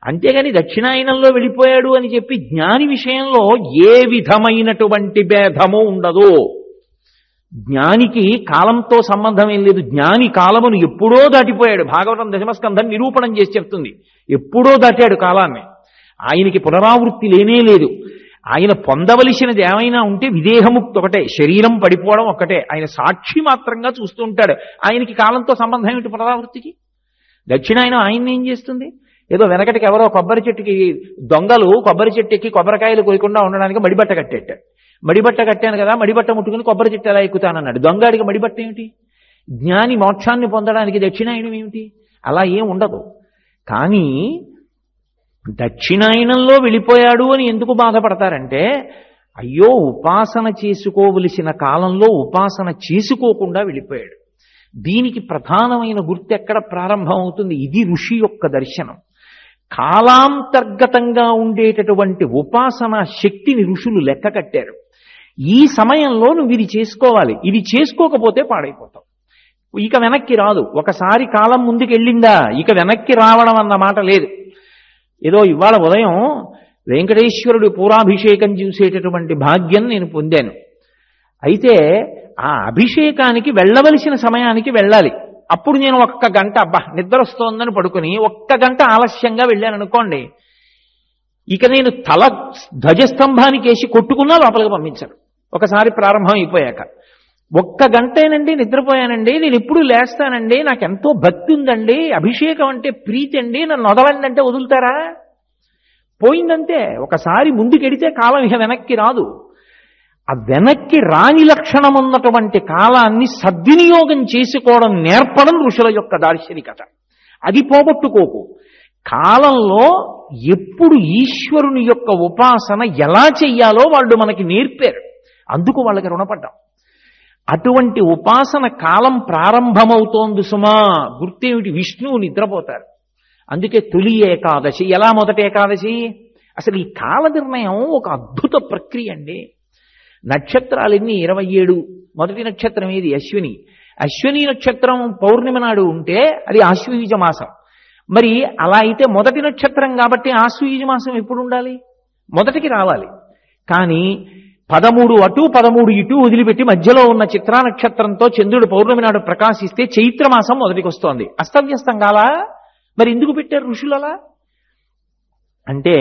అంతేగాని దక్షిణాయనంలో వెళ్ళిపోయాడు అని చెప్పి జ్ఞాని విషయంలో ఏ విధమైనటువంటి భేదము ఉండదు. జ్ఞానికి కాలంతో సంబంధం ఏం లేదు. జ్ఞాని కాలమును ఎప్పుడో దాటిపోయాడు. భాగవతం దశమస్కంధం నిరూపణం చేసి చెప్తుంది, ఎప్పుడో దాటాడు కాలాన్ని. ఆయనకి పునరావృత్తి లేనే లేదు. ఆయన పొందవలసినది ఏమైనా ఉంటే విదేహముక్తి ఒకటే, శరీరం పడిపోవడం ఒక్కటే. ఆయన సాక్షి మాత్రంగా చూస్తూ ఉంటాడు. ఆయనకి కాలంతో సంబంధం ఏమిటి పునరావృత్తికి? దక్షిణాయనం ఆయన్ని ఏం చేస్తుంది? ఏదో వెనకటికి ఎవరో కొబ్బరి చెట్టుకి దొంగలు కొబ్బరి చెట్టు ఎక్కి కొబ్బరికాయలు కోయకుండా ఉండడానికి మడిబట్ట కట్టేట. మడిబట్ట కట్టాను కదా, మడిబట్ట ముట్టుకుని కొబ్బరి చెట్టు ఎలా ఎక్కుతానన్నాడు. దొంగాడికి మడిబట్ట ఏమిటి? జ్ఞాని మోక్షాన్ని పొందడానికి దక్షిణాయనం ఏమిటి? అలా ఏం ఉండదు. కానీ దక్షిణాయనంలో వెళ్ళిపోయాడు అని ఎందుకు బాధపడతారంటే, అయ్యో ఉపాసన చేసుకోవలసిన కాలంలో ఉపాసన చేసుకోకుండా వెళ్ళిపోయాడు. దీనికి ప్రధానమైన గుర్తు ఎక్కడ ప్రారంభం అవుతుంది? ఇది ఋషి యొక్క దర్శనం. కాలాంతర్గతంగా ఉండేటటువంటి ఉపాసన శక్తిని ఋషులు లెక్క కట్టారు. ఈ సమయంలో నువ్వు ఇది చేసుకోవాలి, ఇది చేసుకోకపోతే పాడైపోతావు, ఇక వెనక్కి రాదు. ఒకసారి కాలం ముందుకు వెళ్ళిందా ఇక వెనక్కి రావడం అన్న మాట లేదు. ఏదో ఇవాళ ఉదయం వెంకటేశ్వరుడు పూరాభిషేకం చూసేటటువంటి భాగ్యం నేను పొందాను. అయితే ఆ అభిషేకానికి వెళ్ళవలసిన సమయానికి వెళ్ళాలి. అప్పుడు నేను ఒక్క గంట అబ్బా నిద్ర వస్తోందని పడుకుని ఒక్క గంట ఆలస్యంగా వెళ్ళాను అనుకోండి, ఇక నేను తల ధ్వజస్తంభానికి వేసి కొట్టుకున్నా లోపలికి పంపించాను. ఒకసారి ప్రారంభం అయిపోయాక ఒక్క గంటేనండి నిద్రపోయానండి, నేను ఎప్పుడు లేస్తానండి, నాకెంతో భక్తి ఉందండి, అభిషేకం అంటే ప్రీతి అండి, నన్ను వదలండి అంటే వదులుతారా? పోయిందంతే. ఒకసారి ముందుకెడితే కాలం ఇక వెనక్కి రాదు. ఆ వెనక్కి రాని లక్షణం ఉన్నటువంటి కాలాన్ని సద్వినియోగం చేసుకోవడం నేర్పడం ఋషుల యొక్క దార్శనికత. అది పోగొట్టుకోకు. కాలంలో ఎప్పుడు ఈశ్వరుని యొక్క ఉపాసన ఎలా చెయ్యాలో వాళ్ళు మనకి నేర్పారు, అందుకు వాళ్ళకి రుణపడ్డాం. అటువంటి ఉపాసన కాలం ప్రారంభమవుతోంది సుమా. గుర్తేమిటి? విష్ణువు నిద్రపోతారు. అందుకే తొలి ఏకాదశి. ఎలా మొదటి ఏకాదశి? అసలు ఈ కాల నిర్ణయం ఒక అద్భుత ప్రక్రియ అండి. నక్షత్రాలన్నీ 27. మొదటి నక్షత్రం ఏది? అశ్విని. అశ్విని నక్షత్రం పౌర్ణమి నాడు ఉంటే అది ఆశ్వయుజ మాసం. మరి అలా అయితే మొదటి నక్షత్రం కాబట్టి ఆశ్వయుజ మాసం ఎప్పుడు ఉండాలి? మొదటికి రావాలి. కానీ 13 అటు 13 ఇటు వదిలిపెట్టి మధ్యలో ఉన్న చిత్రా నక్షత్రంతో చంద్రుడు పౌర్ణమి నాడు ప్రకాశిస్తే చైత్రమాసం మొదటికి వస్తోంది. అస్తవ్యస్తం కాలా? మరి ఎందుకు పెట్టారు ఋషులలా? అంటే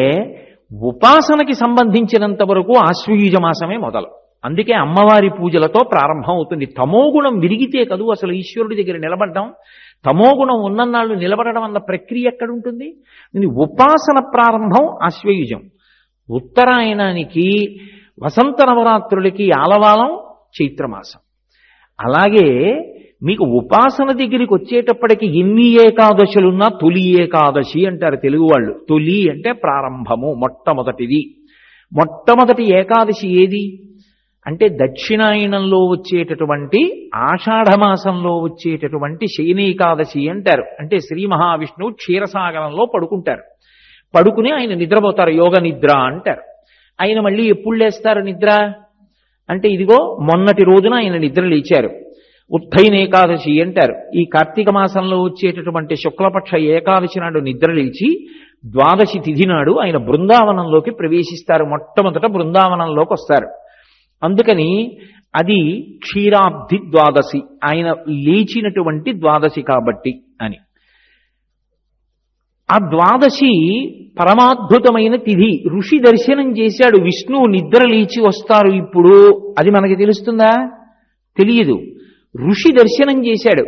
ఉపాసనకి సంబంధించినంత వరకు ఆశ్వయుజ మాసమే మొదలు. అందుకే అమ్మవారి పూజలతో ప్రారంభం అవుతుంది. తమోగుణం విరిగితే కదూ అసలు ఈశ్వరుడి దగ్గర నిలబడ్డం. తమోగుణం ఉన్నన్నాళ్ళు నిలబడడం అన్న ప్రక్రియ ఎక్కడుంటుంది? ఉపాసన ప్రారంభం ఆశ్వయుజం. ఉత్తరాయణానికి వసంత నవరాత్రులకి ఆలవాలం చైత్రమాసం. అలాగే మీకు ఉపాసన దగ్గరికి వచ్చేటప్పటికి ఎన్ని ఏకాదశులున్నా తొలి ఏకాదశి అంటారు తెలుగు వాళ్ళు. తొలి అంటే ప్రారంభము, మొట్టమొదటిది. మొట్టమొదటి ఏకాదశి ఏది అంటే దక్షిణాయనంలో వచ్చేటటువంటి ఆషాఢమాసంలో వచ్చేటటువంటి శయనేకాదశి అంటారు. అంటే శ్రీ మహావిష్ణువు క్షీరసాగరంలో పడుకుంటారు. పడుకుని ఆయన నిద్రపోతారు, యోగ నిద్ర అంటారు. ఆయన మళ్ళీ ఎప్పుడు లేస్తారు నిద్ర అంటే ఇదిగో మొన్నటి రోజున ఆయన నిద్ర లేచారు. ఉత్తైన ఏకాదశి అంటారు. ఈ కార్తీక మాసంలో వచ్చేటటువంటి శుక్లపక్ష ఏకాదశి నాడు నిద్ర లేచి ద్వాదశి తిథి నాడు ఆయన బృందావనంలోకి ప్రవేశిస్తారు. మొట్టమొదట బృందావనంలోకి వస్తారు. అందుకని అది క్షీరాబ్ది ద్వాదశి, ఆయన లేచినటువంటి ద్వాదశి కాబట్టి అని. ఆ ద్వాదశి పరమాద్భుతమైన తిథి. ఋషి దర్శనం చేశాడు, విష్ణువు నిద్ర లేచి వస్తారు ఇప్పుడు. అది మనకి తెలుస్తుందా? తెలియదు. ఋషి దర్శనం చేశాడు.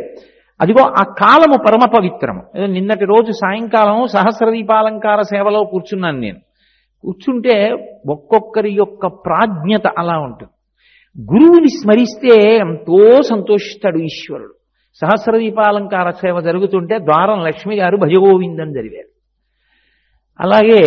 అదిగో ఆ కాలము పరమ పవిత్రము. నిన్నటి రోజు సాయంకాలం సహస్రదీపాలంకార సేవలో కూర్చున్నాను నేను. కూర్చుంటే ఒక్కొక్కరి యొక్క ప్రాజ్ఞత అలా ఉంటుంది. గురువుని స్మరిస్తే ఎంతో సంతోషిస్తాడు ఈశ్వరుడు. సహస్రదీపాలంకార సేవ జరుగుతుంటే ద్వారం లక్ష్మి గారు భజగోవిందని జరిగారు. అలాగే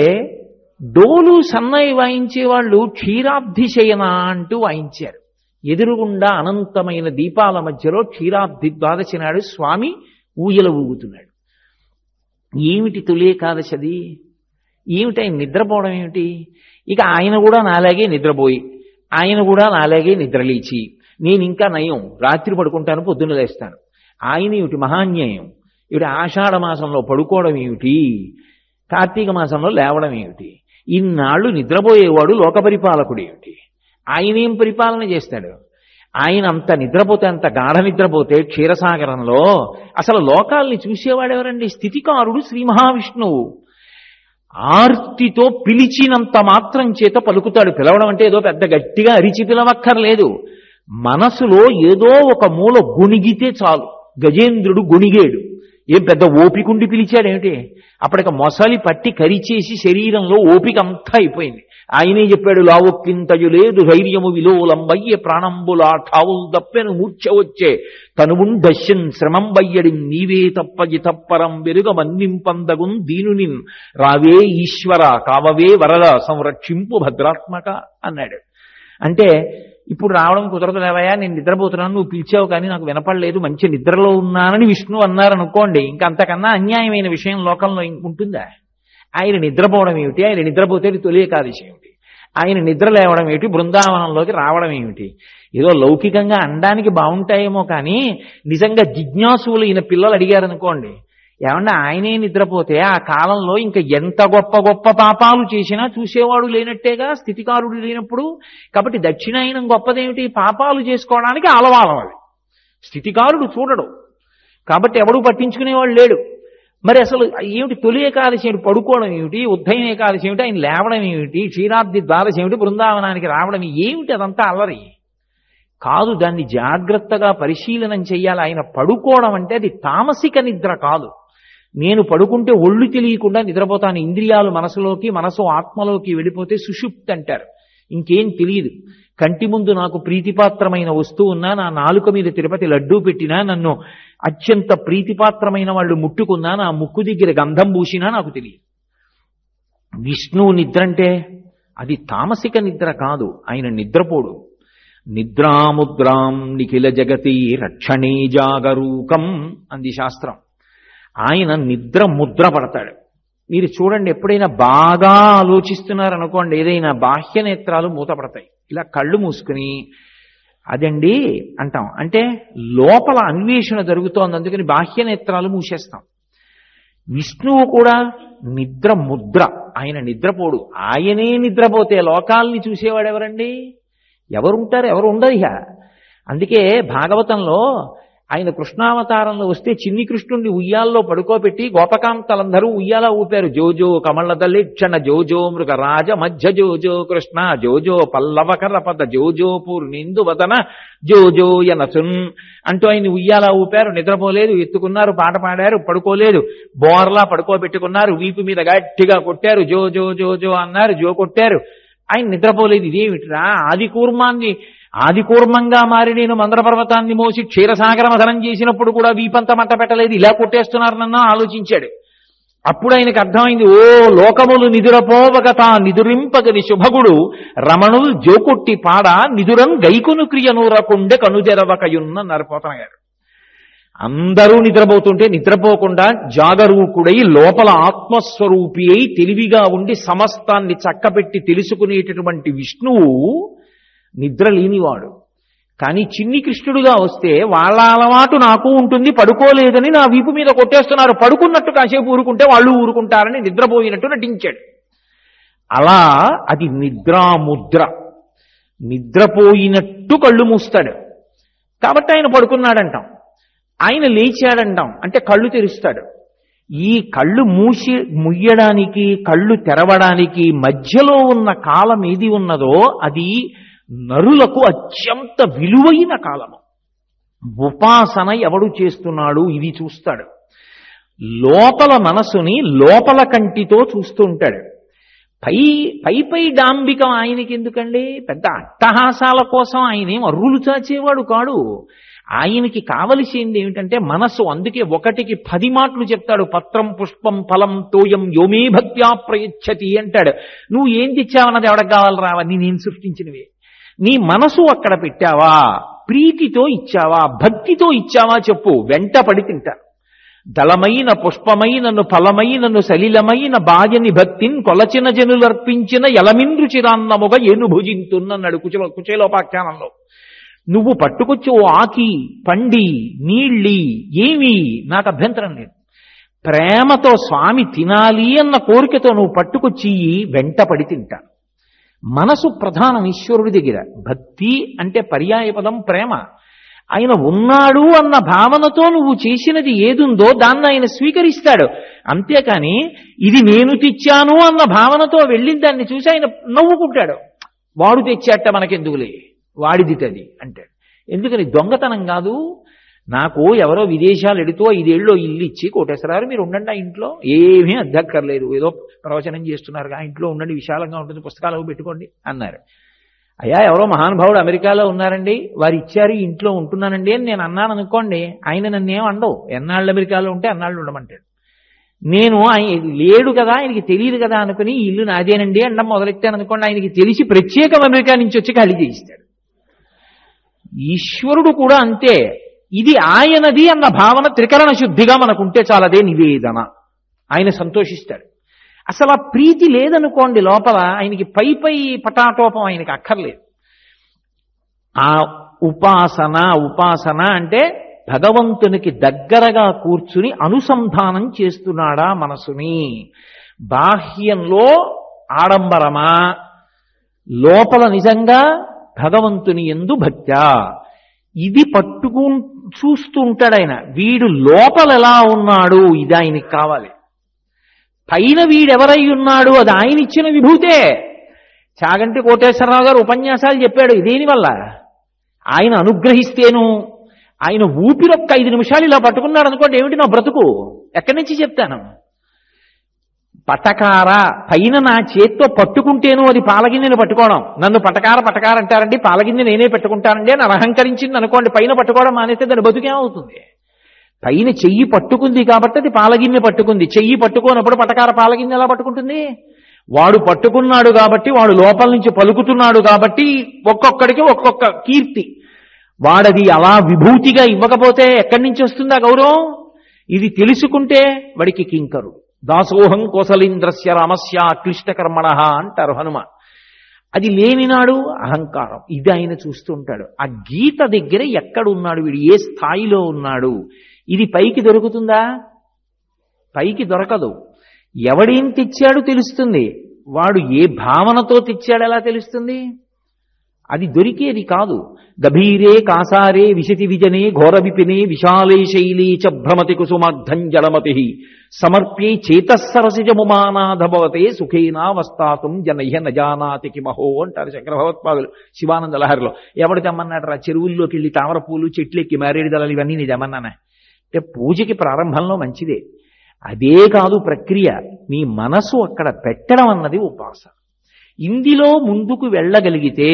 డోలు సన్నాయి వాయించే వాళ్ళు క్షీరాబ్ది శయన అంటూ వాయించారు. ఎదురుగుండా అనంతమైన దీపాల మధ్యలో క్షీరాబ్ది ద్వాదశి నాడు స్వామి ఊయల ఊగుతున్నాడు. ఏమిటి తొలేకాదశది? ఏమిటి ఆయన నిద్రపోవడం ఏమిటి? ఇక ఆయన కూడా నాలాగే నిద్రపోయి, ఆయన కూడా నాలాగే నిద్రలేచి, నేను ఇంకా నయం రాత్రి పడుకుంటాను పొద్దున్న లేస్తాను. ఆయన ఏమిటి మహాన్యాయం? ఇవిడ ఆషాఢ మాసంలో పడుకోవడం ఏమిటి? కార్తీక మాసంలో లేవడం ఏమిటి? ఇన్నాళ్ళు నిద్రపోయేవాడు లోకపరిపాలకుడు ఏమిటి? ఆయన ఏం పరిపాలన చేస్తాడు? ఆయన అంత నిద్రపోతే, అంత గాఢ నిద్రపోతే క్షీరసాగరంలో అసలు లోకాల్ని చూసేవాడెవరండి? స్థితికారుడు శ్రీ మహావిష్ణువు. ఆర్తితో పిలిచినంత మాత్రం చేత పలుకుతాడు. పిలవడం అంటే ఏదో పెద్ద గట్టిగా అరిచి పిలవక్కర్లేదు. మనసులో ఏదో ఒక మూల గొణిగితే చాలు. గజేంద్రుడు గొణిగేడు. ఏం పెద్ద ఓపికండి పిలిచాడేమిటి? అప్పటిక మొసలి పట్టి కరిచేసి శరీరంలో ఓపిక అంతా అయిపోయింది. ఆయనే చెప్పాడు, లావొక్కింతయు లేదు ధైర్యము విలోలంబయ్యే ప్రాణంబులా ఠావులు దప్పెను మూర్ఛ వచ్చే తనువున్ దశ్యన్ శ్రమం బయ్యడి నీవే తప్పజి తప్పరం వెరుగ మన్నింపందగున్ దీనునిన్ రావే ఈశ్వర కావవే వరద సంరక్షింపు భద్రాత్మక అన్నాడు. అంటే ఇప్పుడు రావడం కుదరదు లేవయా, నేను నిద్రపోతున్నాను, నువ్వు పిలిచావు కానీ నాకు వినపడలేదు, మంచి నిద్రలో ఉన్నానని విష్ణు అన్నారనుకోండి, ఇంకా అంతకన్నా అన్యాయమైన విషయం లోకంలో ఉంటుందా? ఆయన నిద్రపోవడం ఏమిటి, ఆయన నిద్రపోతే తొలి ఏకాదశి ఏమిటి, ఆయన నిద్ర లేవడం ఏమిటి, బృందావనంలోకి రావడం ఏమిటి, ఏదో లౌకికంగా అనడానికి బాగుంటాయేమో కానీ నిజంగా జిజ్ఞాసులు ఈయన పిల్లలు అడిగారనుకోండి, ఏమన్నా ఆయనే నిద్రపోతే ఆ కాలంలో ఇంకా ఎంత గొప్ప గొప్ప పాపాలు చేసినా చూసేవాడు లేనట్టేగా స్థితికారుడు లేనప్పుడు. కాబట్టి దక్షిణాయనం గొప్పదేమిటి, పాపాలు చేసుకోవడానికి అలవాలవాలి, స్థితికారుడు చూడడు, కాబట్టి ఎవడూ పట్టించుకునేవాడు లేడు. మరి అసలు ఏమిటి తొలి ఏకాదశి ఏమిటి, పడుకోవడం ఏమిటి, ఉద్దయం ఏకాదశి ఏమిటి, ఆయన లేవడం ఏమిటి, క్షీరాబ్ది ద్వాదశి ఏమిటి, బృందావనానికి రావడం ఏమిటి, అదంతా అల్లరి కాదు. దాన్ని జాగ్రత్తగా పరిశీలనం చెయ్యాలి. ఆయన పడుకోవడం అంటే అది తామసిక నిద్ర కాదు. నేను పడుకుంటే ఒళ్ళు తెలియకుండా నిద్రపోతాను, ఇంద్రియాలు మనసులోకి, మనసు ఆత్మలోకి వెళ్ళిపోతే సుషుప్తి అంటారు, ఇంకేం తెలియదు. కంటి ముందు నాకు ప్రీతిపాత్రమైన వస్తువు ఉన్నా, నా నాలుక మీద తిరుపతి లడ్డూ పెట్టినా, నన్ను అత్యంత ప్రీతిపాత్రమైన వాళ్ళు ముట్టుకున్నా, నా ముక్కు దగ్గర గంధం పూసినా నాకు తెలియదు. విష్ణువు నిద్ర అంటే అది తామసిక నిద్ర కాదు, ఆయన నిద్రపోడు. నిద్రాముద్రాం నిఖిల జగతి రక్షణే జాగరూకం అంది శాస్త్రం. ఆయన నిద్ర ముద్ర పడతాడు. మీరు చూడండి, ఎప్పుడైనా బాగా ఆలోచిస్తున్నారనుకోండి, ఏదైనా బాహ్య నేత్రాలు మూతపడతాయి, ఇలా కళ్ళు మూసుకుని అదండి అంటాం, అంటే లోపల అన్వేషణ జరుగుతోంది, అందుకని బాహ్య నేత్రాలు మూసేస్తాం. విష్ణువు కూడా నిద్ర ముద్ర, ఆయన నిద్రపోడు. ఆయనే నిద్రపోతే లోకాల్ని చూసేవాడు ఎవరండి, ఎవరుంటారు, ఎవరు ఉండరు ఇక. అందుకే భాగవతంలో ఆయన కృష్ణావతారంలో వస్తే చిన్ని కృష్ణుణ్ణి ఉయ్యాల్లో పడుకోబెట్టి గోపకాంతలందరూ ఉయ్యాల ఊపారు. జోజో కమలదలిక్షణ జోజో మృగరాజ మధ్య జోజో కృష్ణ జోజో పల్లవకర పద జోజో పూర్ణిందు వదన జోజో యనసున్ అంటూ ఆయన ఉయ్యాల ఊపారు. నిద్రపోలేదు, ఎత్తుకున్నారు, పాట పాడారు, పడుకోలేదు, బోర్లా పడుకోబెట్టుకున్నారు, వీపు మీద గట్టిగా కొట్టారు, జో జో జో జో అన్నారు, జో కొట్టారు. ఆయన నిద్రపోలేదు. ఇదేమిట్రా, ఆది కూర్మంగా మారి నేను మందర పర్వతాన్ని మోసి క్షీరసాగర మథనం చేసినప్పుడు కూడా వీపంత మంట పెట్టలేదు, ఇలా కొట్టేస్తున్నారు నన్ను ఆలోచించాడు. అప్పుడు ఆయనకు అర్థమైంది, ఓ లోకములు నిదురపోవగత నిదురింపగది శుభగుడు రమణులు జోకొట్టి పాడ నిదురం గైకును క్రియనూరకుండె కనుజెరవకయున్న నరపోతన గారు. అందరూ నిద్రపోతుంటే నిద్రపోకుండా జాగరూకుడై లోపల ఆత్మస్వరూపి అయి తెలివిగా ఉండి సమస్తాన్ని చక్కబెట్టి తెలుసుకునేటటువంటి విష్ణువు నిద్ర లేనివాడు. కానీ చిన్ని కృష్ణుడుగా వస్తే వాళ్ళ అలవాటు నాకు ఉంటుంది, పడుకోలేదని నా వీపు మీద కొట్టేస్తున్నారు, పడుకున్నట్టు కాసేపు ఊరుకుంటే వాళ్ళు ఊరుకుంటారని నిద్రపోయినట్టు నటించాడు. అలా అది నిద్రాముద్ర, నిద్రపోయినట్టు కళ్ళు మూస్తాడు. కాబట్టి ఆయన పడుకున్నాడంటాం, ఆయన లేచాడంటాం, అంటే కళ్ళు తెరుస్తాడు. ఈ కళ్ళు ముయ్యడానికి కళ్ళు తెరవడానికి మధ్యలో ఉన్న కాలం ఏది ఉన్నదో అది నరులకు అత్యంత విలువైన కాలము. ఉపాసన ఎవడు చేస్తున్నాడు ఇది చూస్తాడు. లోపల మనసుని లోపల కంటితో చూస్తూ ఉంటాడు. పై డాంబికం ఆయనకి ఎందుకండి, పెద్ద అట్టహాసాల కోసం ఆయనేం అర్రులు చాచేవాడు కాడు. ఆయనకి కావలసింది ఏమిటంటే మనస్సు. అందుకే 1కి 10 మాటలు చెప్తాడు. పత్రం పుష్పం ఫలం తోయం యోమే భక్త్యా ప్రయచ్చతి అంటాడు. నువ్వు ఏం తెచ్చావన్నది ఎవడకు కావాలి రావా, నేనేం సృష్టించినవే. నీ మనసు అక్కడ పెట్టావా, ప్రీతితో ఇచ్చావా, భక్తితో ఇచ్చావా చెప్పు, వెంట పడి తింటారు. దళమైన పుష్పమైనను ఫలమైనను సలిలమైన బాయని భక్తిని కొలచిన జనులర్పించిన ఎలమింద్రు చిరాన్నముగా ఏను భుజింతున్నన్నాడు కుచేలోపాఖ్యానంలో. నువ్వు పట్టుకొచ్చి ఓ ఆకి పండి నీళ్ళి ఏమి నాకు అభ్యంతరం లేదు, ప్రేమతో స్వామి తినాలి అన్న కోరికతో నువ్వు పట్టుకొచ్చి వెంట పడి తింటాను. మనసు ప్రధానం ఈశ్వరుడి దగ్గర. భక్తి అంటే పర్యాయపదం ప్రేమ. ఆయన ఉన్నాడు అన్న భావనతో నువ్వు చేసినది ఏదుందో దాన్ని ఆయన స్వీకరిస్తాడు. అంతేకాని ఇది నేను తెచ్చాను అన్న భావనతో వెళ్ళిన దాన్ని చూసి ఆయన నవ్వుకుంటాడు. వాడు తెచ్చాట మనకెందుకులే, వాడిదిటది అంటాడు. ఎందుకని దొంగతనం కాదు. నాకు ఎవరో విదేశాలు ఎడుతూ 5 ఏళ్ళలో ఇల్లు ఇచ్చి కోటేశ్వరారు మీరు ఉండండి ఆ ఇంట్లో, ఏమీ అద్దక్కర్లేదు, ఏదో ప్రవచనం చేస్తున్నారు ఆ ఇంట్లో ఉండండి, విశాలంగా ఉంటుంది, పుస్తకాలు పెట్టుకోండి అన్నారు. అయ్యా ఎవరో మహానుభావుడు అమెరికాలో ఉన్నారండి, వారు ఇచ్చారు, ఇంట్లో ఉంటున్నానండి అని నేను అన్నాను అనుకోండి, ఆయన నన్నేం అండవు. ఎన్నాళ్ళు అమెరికాలో ఉంటే అన్నాళ్ళు ఉండమంటాడు. నేను ఆయన లేడు కదా, ఆయనకి తెలియదు కదా అనుకుని ఇల్లు నాదేనండి అండం మొదలెట్టాను అనుకోండి, ఆయనకి తెలిసి ప్రత్యేకం అమెరికా నుంచి వచ్చి ఖాళీ చేయిస్తాడు. ఈశ్వరుడు కూడా అంతే. ఇది ఆయనది అన్న భావన త్రికరణ శుద్ధిగా మనకుంటే చాలదే నివేదన. ఆయన సంతోషిస్తాడు. అసలు ఆ ప్రీతి లేదనుకోండి లోపల, ఆయనకి పై పై పటాటోపం ఆయనకి అక్కర్లేదు. ఆ ఉపాసన అంటే భగవంతునికి దగ్గరగా కూర్చుని అనుసంధానం చేస్తున్నాడా మనసుని. బాహ్యంలో ఆడంబరమా, లోపల నిజంగా భగవంతుని యందు భక్త్యా, ఇది పట్టుకు చూస్తూ ఉంటాడు ఆయన. వీడు లోపల ఎలా ఉన్నాడు ఇది ఆయనకి కావాలి. పైన వీడెవరై ఉన్నాడు అది ఆయన ఇచ్చిన విభూతే. చాగంటి కోటేశ్వరరావు గారు ఉపన్యాసాలు చెప్పాడు దేనివల్ల? ఆయన అనుగ్రహిస్తేను. ఆయన ఊపిరొక్క 5 నిమిషాలు ఇలా పట్టుకున్నాడు అనుకోండి, ఏమిటి నా బ్రతుకు, ఎక్కడి నుంచి చెప్తాను? పటకార పైన నా చేత్తో పట్టుకుంటేను అది పాలగిన్నెను పట్టుకోవడం. నన్ను పటకార అంటారండి, పాలగిన్నె నేనే పెట్టుకుంటానండి అని అహంకరించింది అనుకోండి, పైన పట్టుకోవడం మానేస్తే దాని బతుకేమవుతుంది? పైన చెయ్యి పట్టుకుంది కాబట్టి అది పాలగిన్నె పట్టుకుంది. చెయ్యి పట్టుకోనప్పుడు పటకార పాలగిన్నె ఎలా పట్టుకుంటుంది? వాడు పట్టుకున్నాడు కాబట్టి, వాడు లోపల నుంచి పలుకుతున్నాడు కాబట్టి ఒక్కొక్కడికి ఒక్కొక్క కీర్తి. వాడది అలా విభూతిగా ఇవ్వకపోతే ఎక్కడి నుంచి వస్తుందా గౌరవం? ఇది తెలుసుకుంటే వాడికి కింకరు. దాసోహం కోసలీంద్రస్య రామస్య క్లిష్టకర్మణ అంటారు హనుమ. అది లేనినాడు అహంకారం. ఇది ఆయన చూస్తుంటాడు. ఆ గీత దగ్గర ఎక్కడున్నాడు వీడు, ఏ స్థాయిలో ఉన్నాడు, ఇది పైకి దొరుకుతుందా? పైకి దొరకదు. ఎవడేం తెచ్చాడు తెలుస్తుంది, వాడు ఏ భావనతో తెచ్చాడు ఎలా తెలుస్తుంది? అది దొరికేది కాదు. గభీరే కాసారే విశతి విజనే ఘోర విపినే విశాలే శైలీ చ భ్రమతి కుసుమార్థం జలమతి సమర్ప్యై చేతస్సరసిజముమానాధభవతే సుఖేనా వస్తాతుం జనయ్య నజానాతి కిమహో అంటారు శంకర భగవత్పాదులు శివానంద లహరిలో. ఎవడు తెమ్మన్నాడు రా? చెరువుల్లోకి వెళ్ళి తామర పూలు, చెట్లెక్కి మారేడు దళాలు ఇవన్నీ నేను తెమ్మన్నానే. అంటే పూజకి ప్రారంభంలో మంచిదే, అదే కాదు ప్రక్రియ. నీ మనసు అక్కడ పెట్టడం అన్నది ఉపాసన. ఇందులో ముందుకు వెళ్ళగలిగితే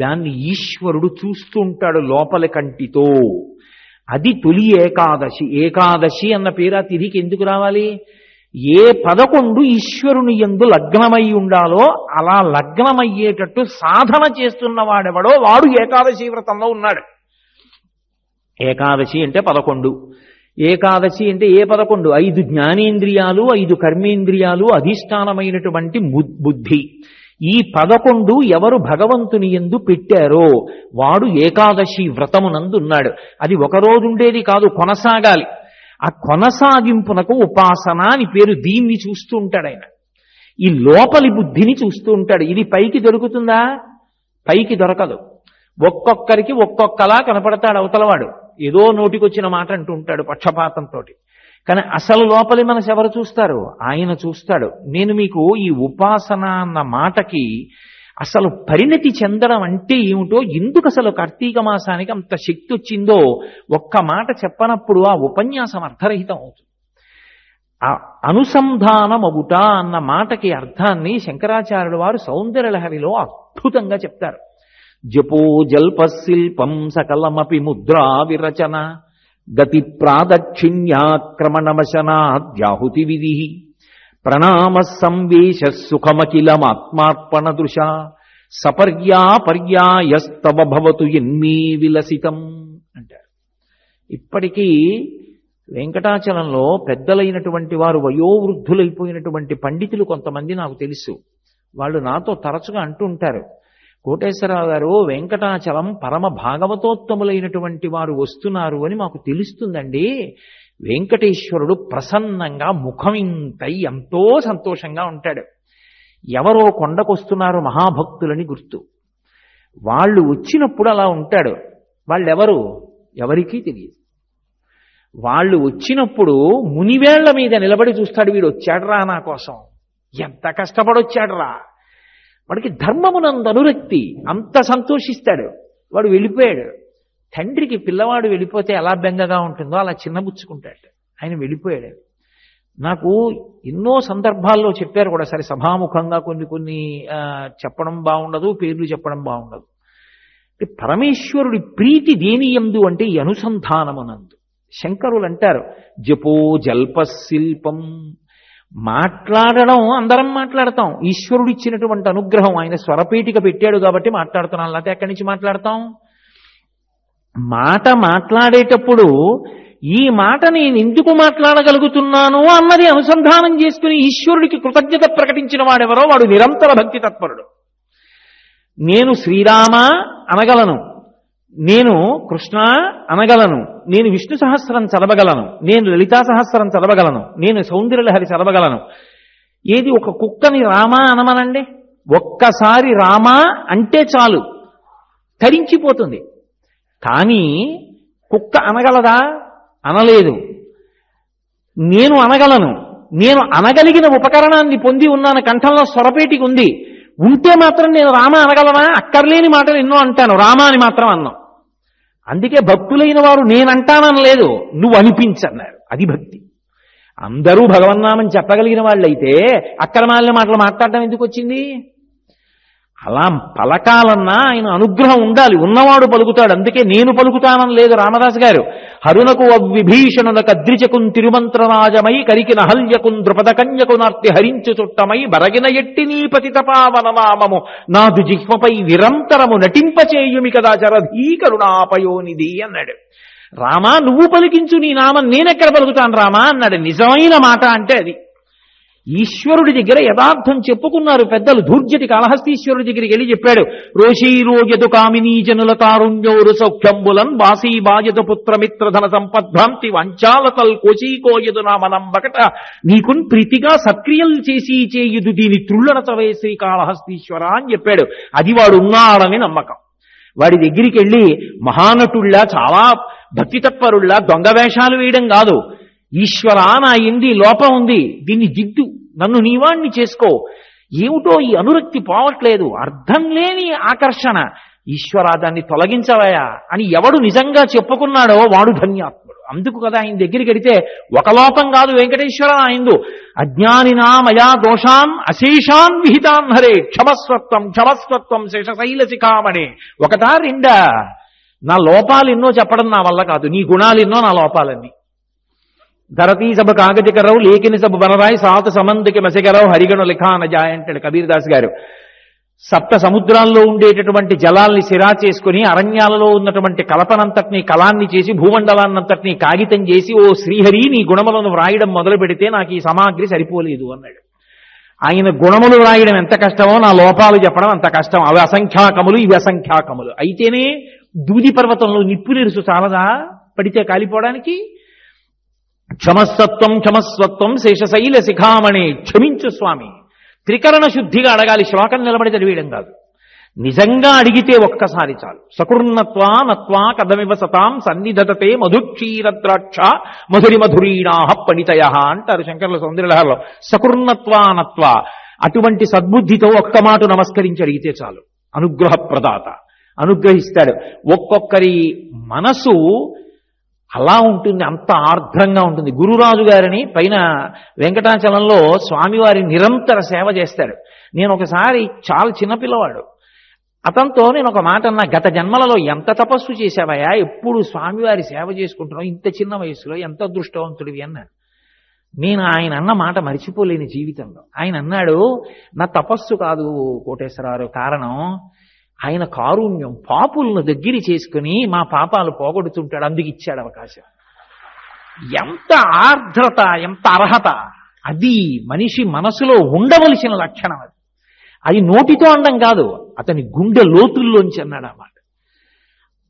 దాన్ని ఈశ్వరుడు చూస్తూ ఉంటాడు లోపల కంటితో. అది తొలి ఏకాదశి. ఏకాదశి అన్న పేరు ఆ తిథికి ఎందుకు రావాలి? ఏ 11 ఈశ్వరుని యందు లగ్నమై ఉండాలో అలా లగ్నమయ్యేటట్టు సాధన చేస్తున్న వాడెవడో వాడు ఏకాదశి వ్రతంలో ఉన్నాడు. ఏకాదశి అంటే 11. ఏకాదశి అంటే ఏ 11? 5 జ్ఞానేంద్రియాలు, 5 కర్మేంద్రియాలు, అధిష్టానమైనటువంటి బుద్ధి. ఈ 11 ఎవరు భగవంతుని యందు పెట్టారో వాడు ఏకాదశి వ్రతమునందున్నాడు. అది ఒకరోజు ఉండేది కాదు, కొనసాగాలి. ఆ కొనసాగింపునకు ఉపాసన అని పేరు. దీన్ని చూస్తూ ఉంటాడు ఆయన. ఈ లోపలి బుద్ధిని చూస్తూ ఉంటాడు. ఇది పైకి దొరుకుతుందా? పైకి దొరకదు. ఒక్కొక్కరికి ఒక్కొక్కలా కనపడతాడు అవతలవాడు. ఏదో నోటికొచ్చిన మాట అంటూ ఉంటాడు పక్షపాతంతో. కానీ అసలు లోపలి మనసు ఎవరు చూస్తారు? ఆయన చూస్తాడు. నేను మీకు ఈ ఉపాసన అన్న మాటకి అసలు పరిణతి చెందడం అంటే ఏమిటో, ఎందుకు అసలు కార్తీక మాసానికి అంత శక్తి వచ్చిందో ఒక్క మాట చెప్పనప్పుడు ఆ ఉపన్యాసం అర్థరహితం అవుతుంది. ఆ అనుసంధానమగుట అన్న మాటకి అర్థాన్ని శంకరాచార్యుల వారు సౌందర్యలహరిలో అద్భుతంగా చెప్తారు. జపో జల్పశిల్పం సకలమపి ముద్రా విరచన గతి ప్రాదక్షిణ్యాక్రమణమశనాద్యాహుతి విధి ప్రణామ సంవేశ సుఖమఖిలమాత్మార్పణ దృశ సపర్యాపర్యాయస్తవ భవతు ఎన్మీ విలసితం అంటారు. ఇప్పటికీ వెంకటాచలంలో పెద్దలైనటువంటి వారు, వయోవృద్ధులైపోయినటువంటి పండితులు కొంతమంది నాకు తెలుసు. వాళ్ళు నాతో తరచుగా అంటూ ఉంటారు, కోటేశ్వరరావు గారు, వెంకటాచలం పరమ భాగవతోత్తములైనటువంటి వారు వస్తున్నారు అని మాకు తెలుస్తుందండి. వెంకటేశ్వరుడు ప్రసన్నంగా ముఖమింతై ఎంతో సంతోషంగా ఉంటాడు. ఎవరో కొండకొస్తున్నారు మహాభక్తులని గుర్తు. వాళ్ళు వచ్చినప్పుడు అలా ఉంటాడు. వాళ్ళెవరు? ఎవరికీ తెలియదు. వాళ్ళు వచ్చినప్పుడు మునివేళ్ల మీద నిలబడి చూస్తాడు. వీడు వచ్చాడురా నా కోసం, ఎంత కష్టపడొచ్చాడురా. వాడికి ధర్మమునందు అనురక్తి, అంత సంతోషిస్తాడు. వాడు వెళ్ళిపోయాడు. తండ్రికి పిల్లవాడు వెళ్ళిపోతే ఎలా బెంగగా ఉంటుందో అలా చిన్నబుచ్చుకుంటాడు. ఆయన వెళ్ళిపోయాడు. నాకు ఎన్నో సందర్భాల్లో చెప్పారు కూడా, సరే సభాముఖంగా కొన్ని చెప్పడం బాగుండదు, పేర్లు చెప్పడం బాగుండదు. పరమేశ్వరుడి ప్రీతి దేని యందు అంటే ఈ అనుసంధానమునందు. శంకరులు అంటారు, జపో జల్పశిల్పం. మాట్లాడడం అందరం మాట్లాడతాం. ఈశ్వరుడు ఇచ్చినటువంటి అనుగ్రహం, ఆయన స్వరపేటిక పెట్టాడు కాబట్టి మాట్లాడుతున్నాం, లేకపోతే ఎక్కడి నుంచి మాట్లాడతాం? మాట మాట్లాడేటప్పుడు ఈ మాట నేను ఎందుకు మాట్లాడగలుగుతున్నాను అన్నది అనుసంధానం చేసుకుని ఈశ్వరుడికి కృతజ్ఞత ప్రకటించిన వాడెవరో వాడు నిరంతర భక్తి తత్పరుడు. నేను శ్రీరామ అనగలను, నేను కృష్ణ అనగలను, నేను విష్ణు సహస్రం చదవగలను, నేను లలితా సహస్రం చదవగలను, నేను సౌందర్యలహరి చదవగలను. ఏది ఒక కుక్కని రామ అనమనండి, ఒక్కసారి రామ అంటే చాలు తరించిపోతుంది. కానీ కుక్క అనగలదా? అనలేదు. నేను అనగలను, నేను అనగలిగిన ఉపకరణాన్ని పొంది ఉన్నాను, కంఠంలో స్వరపేటికి ఉంది. ఉంటే మాత్రం నేను రామ అనగలనా? అక్కర్లేని మాటలు ఎన్నో అంటాను, రామ అని మాత్రం అన్నాం. అందుకే భక్తులైన వారు నేనంటాననలేదు, నువ్వు అనిపించన్నారు. అది భక్తి. అందరూ భగవన్నామని చెప్పగలిగిన వాళ్ళైతే అక్రమాలిన మాటలు మాట్లాడడం ఎందుకు వచ్చింది? అలా పలకాలన్నా ఆయన అనుగ్రహం ఉండాలి, ఉన్నవాడు పలుకుతాడు. అందుకే నేను పలుకుతానని లేదు రామదాస్ గారు. హరునకు విభీషణులకు అద్రిచకున్ తిరుమంత్రరాజమై కరికి నహల్యకున్ ద్రుపద కన్యకునార్తి హరించు చుట్టమై బరగిన ఎట్టి నీ పతితపావననామము నాదు జిహ్మపై నిరంతరము నటింపచేయుమి కదా చరధీకరుణాపయోనిధి అన్నాడు. రామా నువ్వు పలికించు నీ నామం, నేనెక్కడ పలుకుతాను రామా అన్నాడు. నిజమైన మాట అంటే అది. ఈశ్వరుడి దగ్గర యథార్థం చెప్పుకున్నారు పెద్దలు. ధూర్జటి కాళహస్తీశ్వరుడి దగ్గరికి వెళ్ళి చెప్పాడు, రోషీరోజదు కామినీ జనుల తారుణ్యోరు సౌఖ్యంబులన్ వాసీ బాజత పుత్రమిత్రధన సంపద్భ్రాంతి వంచాలతల్ కోచీకోయదు నా మనంబకట నీకున్ ప్రీతిగా సత్క్రియలు చేసి చేయుదు దీని త్రుళ్ళనతవే శ్రీకాళహస్తీశ్వర అని చెప్పాడు. అది వాడు ఉన్నాడని నమ్మకం. వాడి దగ్గరికి వెళ్ళి మహానటుళ్ళ చాలా భక్తి తత్పరుళ్ళ దొంగ వేషాలు వేయడం కాదు. ఈశ్వరా నా ఎంది లోపం ఉంది, దీన్ని దిద్దు, నన్ను నీవాణ్ణి చేసుకో. ఏమిటో ఈ అనురక్తి పోవట్లేదు, అర్థం లేని ఆకర్షణ, ఈశ్వరా దాన్ని తొలగించవయా అని ఎవడు నిజంగా చెప్పుకున్నాడో వాడు ధన్యాత్ముడు. అందుకు కదా ఆయన దగ్గరికి వెడితే ఒక లోపం కాదు వెంకటేశ్వర ఆయనదు. అజ్ఞానినా మయా దోషాన్ అశేషాన్ విహితాన్ హరే క్షమస్వత్వం క్షమస్వత్వం శేషశైల శిఖామణే. ఒకటా రెండా? నా లోపాలు ఎన్నో చెప్పడం నా వల్ల కాదు, నీ గుణాలు ఎన్నో నా లోపాలన్నీ. ధరతీ సభ కాగజకరవు లేఖిని సభ బనరాయి సాత సమందికి మసిగరవు హరిగణు లిఖాన జాయ్ అంటాడు కబీర్దాస్ గారు. సప్త సముద్రాల్లో ఉండేటటువంటి జలాల్ని సిరా చేసుకుని అరణ్యాలలో ఉన్నటువంటి కలపనంతటినీ కళాన్ని చేసి భూమండలాన్నంతటినీ కాగితం చేసి ఓ శ్రీహరి నీ గుణములను వ్రాయడం మొదలు పెడితే నాకు ఈ సమాగ్రి సరిపోలేదు అన్నాడు. ఆయన గుణములు వ్రాయడం ఎంత కష్టమో నా లోపాలు చెప్పడం అంత కష్టం. అవి అసంఖ్యాకములు, ఇవి అసంఖ్యాకములు. అయితేనే దూది పర్వతంలో నిప్పు నిరుసు చాలదా పడితే కాలిపోవడానికి? క్షమస్వత్వం క్షమస్వత్వం శేషశైల శిఖామణి. క్షమించు స్వామి. త్రికరణ శుద్ధిగా అడగాలి, శ్లోకం నిలబడి చదివేయడం కాదు. నిజంగా అడిగితే ఒక్కసారి చాలు. సకుర్ణత్వా నత్వా కథమివ సతాం సన్నిధతే మధుక్షీరద్రాక్ష మధురి మధురీణాహ పణితయ అంటారు శంకరుల సౌందర్యలహరిలో. సకుర్ణత్వా నత్వా, అటువంటి సద్బుద్ధితో ఒక్క మాట నమస్కరించి అడిగితే చాలు. అనుగ్రహ ప్రదాత అనుగ్రహిస్తాడు. ఒక్కొక్కరి మనసు అలా ఉంటుంది, అంత ఆర్ద్రంగా ఉంటుంది. గురురాజు గారిని పైన వెంకటాచలంలో స్వామివారి నిరంతర సేవ చేస్తాడు. నేను ఒకసారి చాలా చిన్నపిల్లవాడు, అతనితో నేను ఒక మాట అన్నా, గత జన్మలలో ఎంత తపస్సు చేశావయ్యా, ఎప్పుడు స్వామివారి సేవ చేసుకుంటున్నావు, ఇంత చిన్న వయసులో ఎంత అదృష్టవంతుడివి అన్నాడు. నేను ఆయన అన్న మాట మరిచిపోలేని జీవితంలో. ఆయన అన్నాడు, నా తపస్సు కాదు కోటేశ్వరరావు కారణం, ఆయన కారుణ్యం, పాపులను దగ్గర చేసుకుని మా పాపాలు పోగొడుతుంటాడు, అందుకు ఇచ్చాడు అవకాశం. ఎంత ఆర్ద్రత, ఎంత అర్హత! అది మనిషి మనసులో ఉండవలసిన లక్షణం. అది నోటితో అనడం కాదు, అతని గుండె లోతుల్లోంచి అన్నాడు అన్నమాట.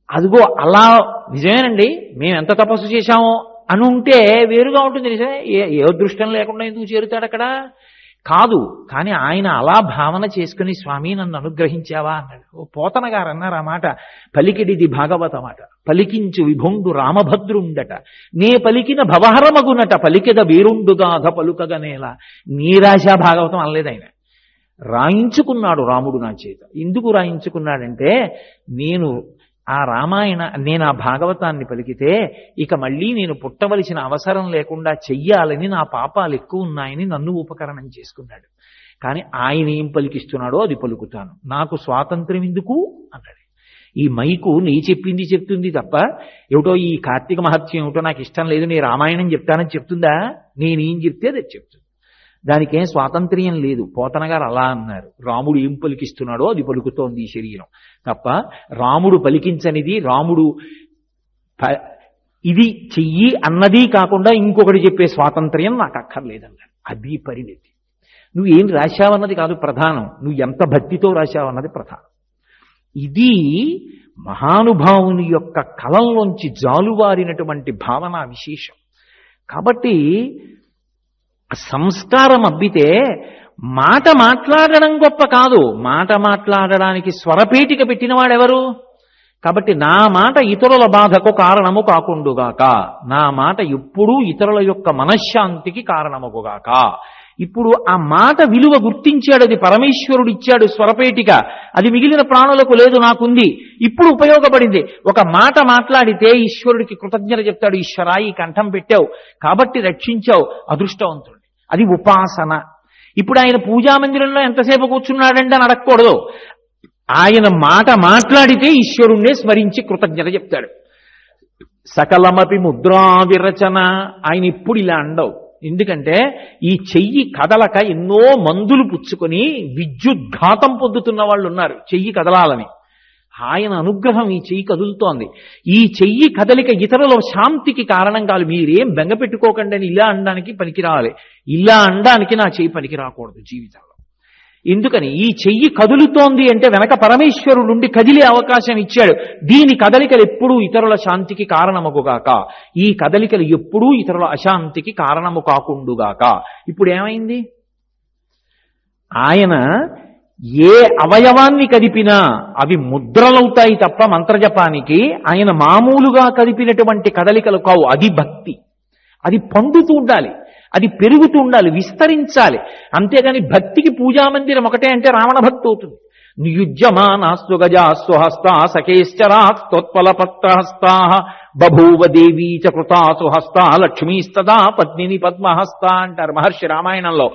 అదిగో అలా నిజమేనండి. మేము ఎంత తపస్సు చేశామో అని ఉంటే వేరుగా ఉంటుంది. నిజమే, ఏ అదృష్టం లేకుండా ఎందుకు చేరుతాడు అక్కడ? కాదు. కానీ ఆయన అలా భావన చేసుకుని స్వామి నన్ను అనుగ్రహించావా అన్నాడు. ఓ పోతన గారు అన్నారు ఆ మాట, పలికిడిది భాగవత మాట, పలికించు విభుండు రామభద్రుండట, నే పలికిన భవహరమగునట, పలికెద వీరుండుగాధ పలుకగనేలా. నీరాశా భాగవతం అనలేదు ఆయన, రాయించుకున్నాడు రాముడు నా చేత. ఎందుకు రాయించుకున్నాడంటే, నేను ఆ భాగవతాన్ని పలికితే ఇక మళ్ళీ నేను పుట్టవలసిన అవసరం లేకుండా చెయ్యాలని, నా పాపాలు ఎక్కువ ఉన్నాయని నన్ను ఉపకరణం చేసుకున్నాడు. కానీ ఆయన ఏం పలికిస్తున్నాడో అది పలుకుతాను, నాకు స్వాతంత్ర్యం ఎందుకు అన్నాడు. ఈ మైకు నీ చెప్పింది చెప్తుంది తప్ప, ఏమిటో ఈ కార్తీక మహత్యం ఏమిటో నాకు ఇష్టం లేదు, నీ రామాయణం చెప్తానని చెప్తుందా? నేనేం చెప్తే అది చెప్తుంది. దానికేం స్వాతంత్ర్యం లేదు. పోతన గారు అలా అన్నారు, రాముడు ఏం పలికిస్తున్నాడో అది పలుకుతోంది ఈ శరీరం తప్ప, రాముడు పలికించనిది, రాముడు ఇది చెయ్యి అన్నది కాకుండా ఇంకొకటి చెప్పే స్వాతంత్ర్యం నాకు అక్కర్లేదన్నాడు. అది పరిణితి. నువ్వు ఏం రాశావన్నది కాదు ప్రధానం, నువ్వు ఎంత భక్తితో రాశావన్నది ప్రధానం. ఇది మహానుభావుని యొక్క కలంలోంచి జాలువారినటువంటి భావన విశేషం. కాబట్టి సంస్కారం అబ్బితే మాట మాట్లాడడం గొప్ప కాదు, మాట మాట్లాడడానికి స్వరపేటిక పెట్టిన వాడెవరు? కాబట్టి నా మాట ఇతరుల బాధకు కారణము కాకుండుగాక, నా మాట ఎప్పుడూ ఇతరుల యొక్క మనశ్శాంతికి కారణముగాక. ఇప్పుడు ఆ మాట విలువ గుర్తించాడు, అది పరమేశ్వరుడు ఇచ్చాడు స్వరపేటిక, అది మిగిలిన ప్రాణులకు లేదు, నాకుంది, ఇప్పుడు ఉపయోగపడింది. ఒక మాట మాట్లాడితే ఈశ్వరుడికి కృతజ్ఞత చెప్తాడు, ఈశ్వరా ఈ కంఠం పెట్టావు కాబట్టి రక్షించావు, అదృష్టవంతుడు. అది ఉపాసన. ఇప్పుడు ఆయన పూజామందిరంలో ఎంతసేపు కూర్చున్నాడంటే అని అడగకూడదు, ఆయన మాట మాట్లాడితే ఈశ్వరుణ్ణే స్మరించి కృతజ్ఞత చెప్తాడు. సకలమపి ముద్రా విరచన, ఆయన ఇప్పుడు ఇలా అండవు. ఎందుకంటే ఈ చెయ్యి కదలక ఎన్నో మందులు పుచ్చుకొని విద్యుద్ఘాతం పొందుతున్న వాళ్ళు ఉన్నారు చెయ్యి కదలాలని. ఆయన అనుగ్రహం ఈ చెయ్యి కదులుతోంది. ఈ చెయ్యి కదలిక ఇతరుల శాంతికి కారణం కాదు. మీరేం బెంగ పెట్టుకోకండి అని ఇలా అనడానికి పనికి రావాలి, ఇలా అనడానికి నా చెయ్యి పనికి రాకూడదు జీవితంలో. ఎందుకని? ఈ చెయ్యి కదులుతోంది అంటే వెనక పరమేశ్వరుడు నుండి కదిలే అవకాశం ఇచ్చాడు. దీని కదలికలు ఎప్పుడూ ఇతరుల శాంతికి కారణముగాక, ఈ కదలికలు ఎప్పుడూ ఇతరుల అశాంతికి కారణము కాకుండుగాక. ఇప్పుడు ఏమైంది? ఆయన ఏ అవయవాన్ని కదిపినా అవి ముద్రలవుతాయి తప్ప మంత్రజపానికి ఆయన మామూలుగా కదిపినటువంటి కదలికలు కావు. అది భక్తి. అది పండుతూ ఉండాలి, అది పెరుగుతూ ఉండాలి, విస్తరించాలి. అంతేగాని భక్తికి పూజామందిరం ఒకటే అంటే రావణ భక్తి అవుతుంది. నియుజ్యమానాస్తు గజాస్సు హస్తా సఖేశ్చరాస్తోత్పలపత్రహస్తా బభూవ దేవీ చ కృతాసు హస్తా లక్ష్మీస్తదా పత్నిని పద్మహస్త అంటారు మహర్షి రామాయణంలో.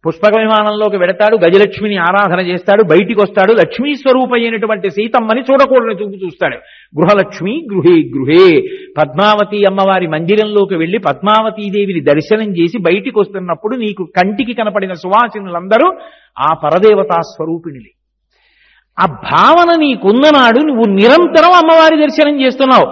పుష్పక విమానంలోకి వెడతాడు, గజలక్ష్మిని ఆరాధన చేస్తాడు, బయటికి వస్తాడు, లక్ష్మీ స్వరూప అయినటువంటి సీతమ్మని చూడకూడని చూపు చూస్తాడు. గృహలక్ష్మి గృహే గృహే. పద్మావతి అమ్మవారి మందిరంలోకి వెళ్లి పద్మావతీదేవిని దర్శనం చేసి బయటికి వస్తున్నప్పుడు నీకు కంటికి కనపడిన సువాసినులందరూ ఆ పరదేవతా స్వరూపిణులే. ఆ భావన నీకున్ననాడు నువ్వు నిరంతరం అమ్మవారి దర్శనం చేస్తున్నావు.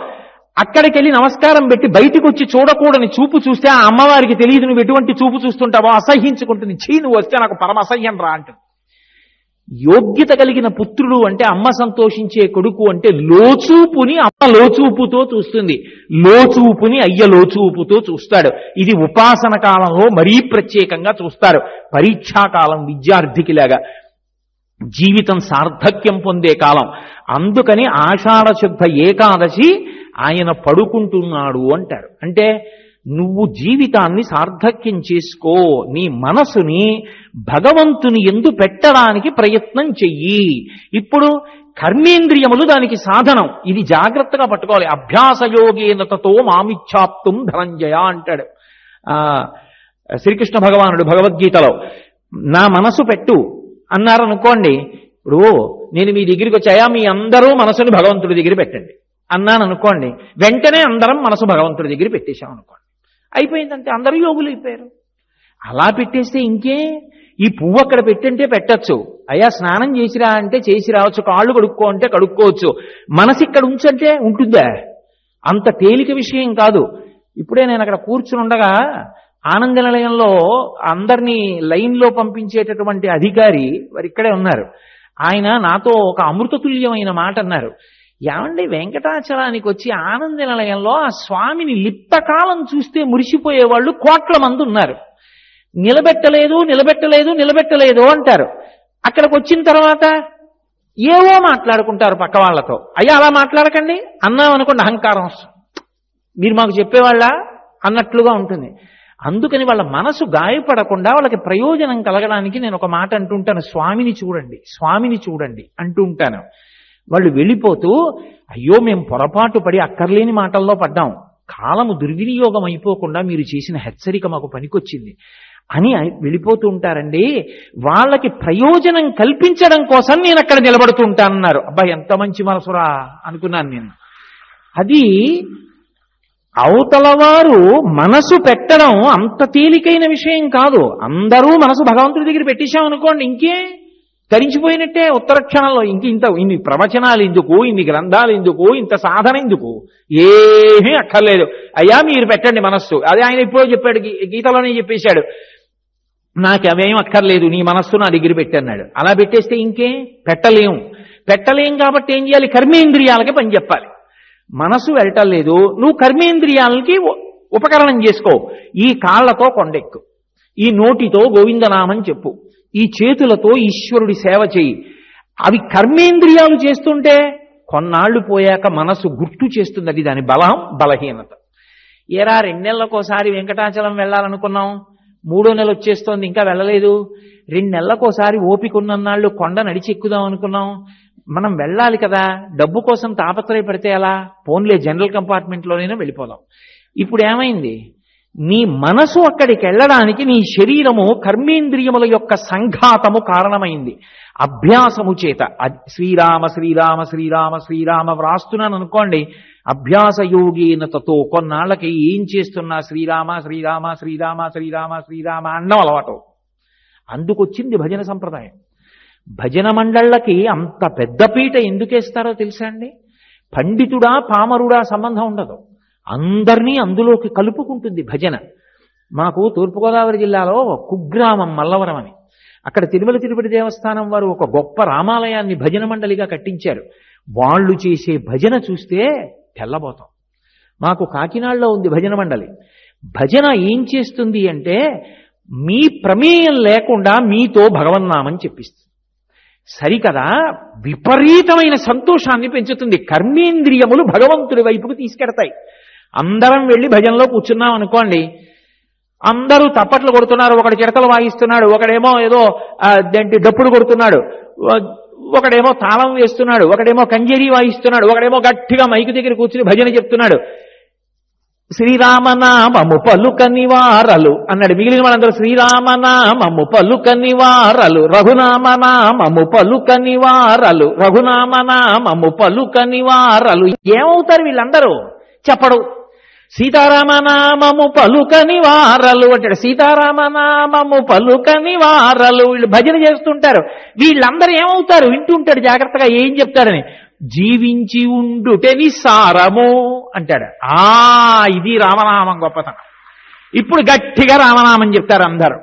అక్కడికి వెళ్ళి నమస్కారం పెట్టి బయటికి వచ్చి చూడకూడని చూపు చూస్తే ఆ అమ్మవారికి తెలియదు నువ్వు ఎటువంటి చూపు చూస్తుంటావో, అసహ్యించుకుంటుంది. చీ నువ్వు వస్తే నాకు పరమ అసహ్యం రా అంటుంది. యోగ్యత కలిగిన పుత్రుడు అంటే అమ్మ సంతోషించే కొడుకు అంటే లోచూపుని అమ్మ లోచూపుతో చూస్తుంది, లోచూపుని అయ్య లోచూపుతో చూస్తాడు. ఇది ఉపాసన కాలంలో మరీ ప్రత్యేకంగా చూస్తారు. పరీక్షాకాలం విద్యార్థికి లాగా జీవితం సార్థక్యం పొందే కాలం. అందుకని ఆషాఢ శుద్ధ ఏకాదశి ఆయన పడుకుంటున్నాడు అంటారు. అంటే నువ్వు జీవితాన్ని సార్థక్యం చేసుకో, నీ మనసుని భగవంతుని యందు పెట్టడానికి ప్రయత్నం చెయ్యి. ఇప్పుడు కర్మేంద్రియములు దానికి సాధనం. ఇది జాగ్రత్తగా పట్టుకోవాలి. అభ్యాసయోగేన తతో మామిచ్ఛాప్తుం ధనంజయ అంటాడు శ్రీకృష్ణ భగవానుడు భగవద్గీతలో. నా మనసు పెట్టు అన్నారనుకోండి. ఇప్పుడు నేను మీ దగ్గరికి వచ్చాయా, మీ అందరూ మనసుని భగవంతుడి దగ్గర పెట్టండి అన్నాను అనుకోండి, వెంటనే అందరం మనసు భగవంతుడి దగ్గర పెట్టేశాం అనుకోండి, అయిపోయిందంటే అందరూ యోగులు అయిపోయారు. అలా పెట్టేస్తే ఇంకే, ఈ పువ్వు అక్కడ పెట్టంటే పెట్టచ్చు, అయ్యా స్నానం చేసిరా అంటే చేసి రావచ్చు, కాళ్ళు కడుక్కో అంటే కడుక్కోవచ్చు. మనసు ఇక్కడ ఉంచంటే ఉంటుందా? అంత తేలిక విషయం కాదు. ఇప్పుడే నేను అక్కడ కూర్చుని ఉండగా ఆనంద నిలయంలో అందరినీ లైన్లో పంపించేటటువంటి అధికారి వారు ఇక్కడే ఉన్నారు. ఆయన నాతో ఒక అమృతతుల్యమైన మాట అన్నారు. ఏమండి, వెంకటాచలానికి వచ్చి ఆనంద నిలయంలో ఆ స్వామిని లిప్తకాలం చూస్తే మురిసిపోయేవాళ్ళు కోట్ల మంది ఉన్నారు. నిలబెట్టలేదు నిలబెట్టలేదు నిలబెట్టలేదు అంటారు. అక్కడికి వచ్చిన తర్వాత ఏవో మాట్లాడుకుంటారు పక్క వాళ్ళతో. అయ్యా అలా మాట్లాడకండి అన్నామనుకోండి అహంకారం వస్తుంది, మీరు మాకు చెప్పేవాళ్ళ అన్నట్లుగా ఉంటుంది. అందుకని వాళ్ళ మనసు గాయపడకుండా వాళ్ళకి ప్రయోజనం కలగడానికి నేను ఒక మాట అంటుంటాను, స్వామిని చూడండి స్వామిని చూడండి అంటూ ఉంటాను. వాళ్ళు వెళ్ళిపోతూ అయ్యో మేము పొరపాటు పడి అక్కర్లేని మాటల్లో పడ్డాం, కాలము దుర్వినియోగం అయిపోకుండా మీరు చేసిన హెచ్చరిక మాకు పనికొచ్చింది అని వెళ్ళిపోతూ ఉంటారండి. వాళ్ళకి ప్రయోజనం కల్పించడం కోసం నేను అక్కడ నిలబడుతూ ఉంటానన్నారు. అబ్బా ఎంత మంచి మనసురా అనుకున్నాను నేను. అది అవతల వారు మనసు పెట్టడం అంత తేలికైన విషయం కాదు. అందరూ మనసు భగవంతుడి దగ్గర పెట్టేశామనుకోండి ఇంకే తరించిపోయినట్టే ఉత్తర క్షణంలో. ఇన్ని ప్రవచనాలు ఎందుకు, ఇన్ని గ్రంథాలు ఎందుకు, ఇంత సాధన ఎందుకు? ఏమీ అక్కర్లేదు. అయ్యా మీరు పెట్టండి మనస్సు. అదే ఆయన ఎప్పుడో చెప్పాడు, గీతలోనే చెప్పేశాడు, నాకు అవేం అక్కర్లేదు, నీ మనస్సు నా దగ్గర పెట్టన్నాడు. అలా పెట్టేస్తే ఇంకేం పెట్టలేం కాబట్టి ఏం చేయాలి? కర్మేంద్రియాలకి పని చెప్పాలి. మనసు వెళ్ళటం లేదు, నువ్వు కర్మేంద్రియాలకి ఉపకరణం చేసుకో. ఈ కాళ్లతో కొండెక్కు, ఈ నోటితో గోవిందనామం చెప్పు, ఈ చేతులతో ఈశ్వరుడి సేవ చెయ్యి. అవి కర్మేంద్రియాలు చేస్తుంటే కొన్నాళ్లు పోయాక మనసు గుర్తు చేస్తుంది. అది దాని బలం, బలహీనత. ఏరా 2 నెలలకోసారి వెంకటాచలం వెళ్ళాలనుకున్నాం, 3వ నెల వచ్చేస్తోంది, ఇంకా వెళ్ళలేదు. 2 నెలలకోసారి ఓపిక ఉన్నన్నాళ్ళు కొండ నడిచి ఎక్కుదాం అనుకున్నాం, మనం వెళ్ళాలి కదా, డబ్బు కోసం తాపత్రయపడితే ఎలా? పోన్లే జనరల్ కంపార్ట్మెంట్లోనైనా వెళ్ళిపోదాం. ఇప్పుడు ఏమైంది? నీ మనసు అక్కడికి వెళ్ళడానికి నీ శరీరము కర్మేంద్రియముల యొక్క సంఘాతము కారణమైంది. అభ్యాసము చేత శ్రీరామ శ్రీరామ శ్రీరామ శ్రీరామ వ్రాస్తున్నాను అనుకోండి, అభ్యాస యోగేన తతో కొన్నాళ్ళకి ఏం చేస్తున్నా శ్రీరామ శ్రీరామ శ్రీరామ శ్రీరామ శ్రీరామ అన్నం అలవాటు. అందుకొచ్చింది భజన సంప్రదాయం. భజన మండళ్ళకి అంత పెద్దపీట ఎందుకేస్తారో తెలుసా అండి? పండితుడా పామరుడా సంబంధం ఉండదు, అందరినీ అందులోకి కలుపుకుంటుంది భజన. మాకు తూర్పుగోదావరి జిల్లాలో కుగ్రామం మల్లవరం అని, అక్కడ తిరుమల తిరుపతి దేవస్థానం వారు ఒక గొప్ప రామాలయాన్ని భజన మండలిగా కట్టించారు. వాళ్ళు చేసే భజన చూస్తే తెల్లబోతాం. మాకు కాకినాడలో ఉంది భజన మండలి. భజన ఏం చేస్తుంది అంటే మీ ప్రమేయం లేకుండా మీతో భగవన్నామని చెప్పిస్తుంది. సరికదా, విపరీతమైన సంతోషాన్ని పెంచుతుంది. కర్మేంద్రియములు భగవంతుడి వైపుకు తీసుకెడతాయి. అందరం వెళ్ళి భజనలో కూర్చున్నాం అనుకోండి, అందరూ తప్పట్లు కొడుతున్నారు, ఒకడు చిడతలు వాయిస్తున్నాడు, ఒకడేమో ఏదో డప్పుడు కొడుతున్నాడు, ఒకడేమో తాళం వేస్తున్నాడు, ఒకడేమో కంజరి వాయిస్తున్నాడు, ఒకడేమో గట్టిగా మైకు దగ్గర కూర్చుని భజన చెప్తున్నాడు. శ్రీరామనామము పలుకని వారలు అన్నాడు. మిగిలిన వాళ్ళందరూ శ్రీరామనామము పలుకని వారలు, రఘునామనామము పలుకని వారలు, రఘునామనామము పలుకని వారలు. ఏమవుతారు వీళ్ళందరూ? చెప్పడు. సీతారామనామము పలుకని వారలు అంటాడు. సీతారామనామము పలుకని వారలు. వీళ్ళు భజన చేస్తుంటారు. వీళ్ళందరూ ఏమవుతారు? వింటుంటాడు జాగ్రత్తగా ఏం చెప్తాడని. జీవించి ఉండుటని సారము అంటాడు. ఇది రామనామం గొప్పతనం. ఇప్పుడు గట్టిగా రామనామం చెప్తారు అందరూ.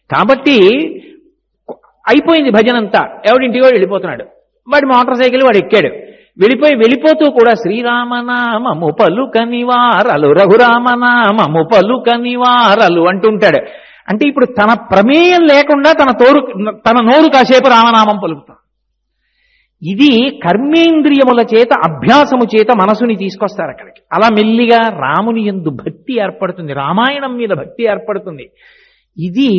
కాబట్టి అయిపోయింది భజనంతా. ఎవడింటికో వెళ్ళిపోతున్నాడు, వాడి మోటార్ సైకిల్ వాడు ఎక్కాడు. వెళ్ళిపోతూ కూడా శ్రీరామనామము పలుకని వారలు, రఘురామనామము పలుకని వారలు అంటుంటాడు. అంటే ఇప్పుడు తన ప్రమేయం లేకుండా తన నోరు కాసేపు రామనామం పలుకుతాం. ఇది కర్మేంద్రియముల చేత, అభ్యాసము చేత మనసుని తీసుకొస్తారు అక్కడికి. అలా మెల్లిగా రాముని యందు భక్తి ఏర్పడుతుంది, రామాయణం మీద భక్తి ఏర్పడుతుంది. ఇది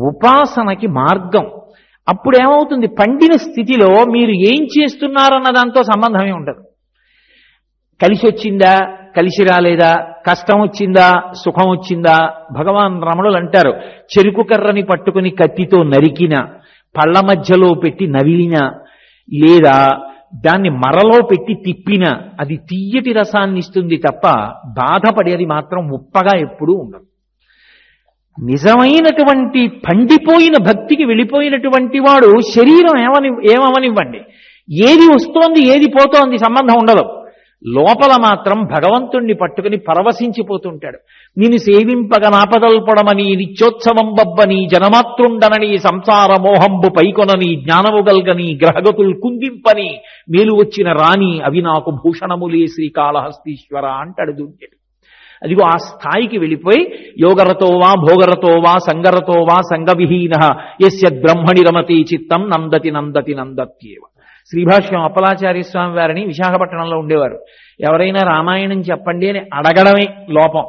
ఉపాసనకి మార్గం. అప్పుడు ఏమవుతుంది? పండిన స్థితిలో మీరు ఏం చేస్తున్నారన్న దాంతో సంబంధమే ఉండదు. కలిసి వచ్చిందా, కలిసి రాలేదా, కష్టం వచ్చిందా, సుఖం వచ్చిందా. భగవాన్ రమణులు అంటారు, చెరుకు కర్రని పట్టుకుని కత్తితో నరికిన, పళ్ళ మధ్యలో పెట్టి నవిలిన, లేదా దాన్ని మరలో పెట్టి తిప్పిన, అది తియ్యటి రసాన్ని ఇస్తుంది తప్ప బాధపడేది మాత్రం ఉప్పగా ఎప్పుడూ ఉండదు. నిజమైనటువంటి పండిపోయిన భక్తికి వెళ్ళిపోయినటువంటి వాడు శరీరం ఏమవనివ్వండి, ఏది వస్తోంది ఏది పోతోంది సంబంధం ఉండదు. లోపల మాత్రం భగవంతుణ్ణి పట్టుకుని పరవశించిపోతుంటాడు. నిన్ను సేవింపగ నాపదల్పడమని, నిత్యోత్సవం బబ్బని, జనమాతృండనని, సంసార మోహంబు పైకొనని, జ్ఞానము గల్గని, గ్రహగతులు కుందింపని, మేలు వచ్చిన రాణి అవి నాకు భూషణములే శ్రీకాళహస్తీశ్వర అంటాడు దుర్జటి. అదిగో ఆ స్థాయికి వెళ్ళిపోయి యోగరతో వా భోగరతో వా సంగరతో వా సంగవిహీన యస్యద్ బ్రహ్మణి రమతి చిత్తం నందతి నందతి నందత్యేవ. శ్రీభాష్యం అప్పలాచార్య స్వామి వారిని విశాఖపట్నంలో ఉండేవారు. ఎవరైనా రామాయణం చెప్పండి అని అడగడమే లోపం.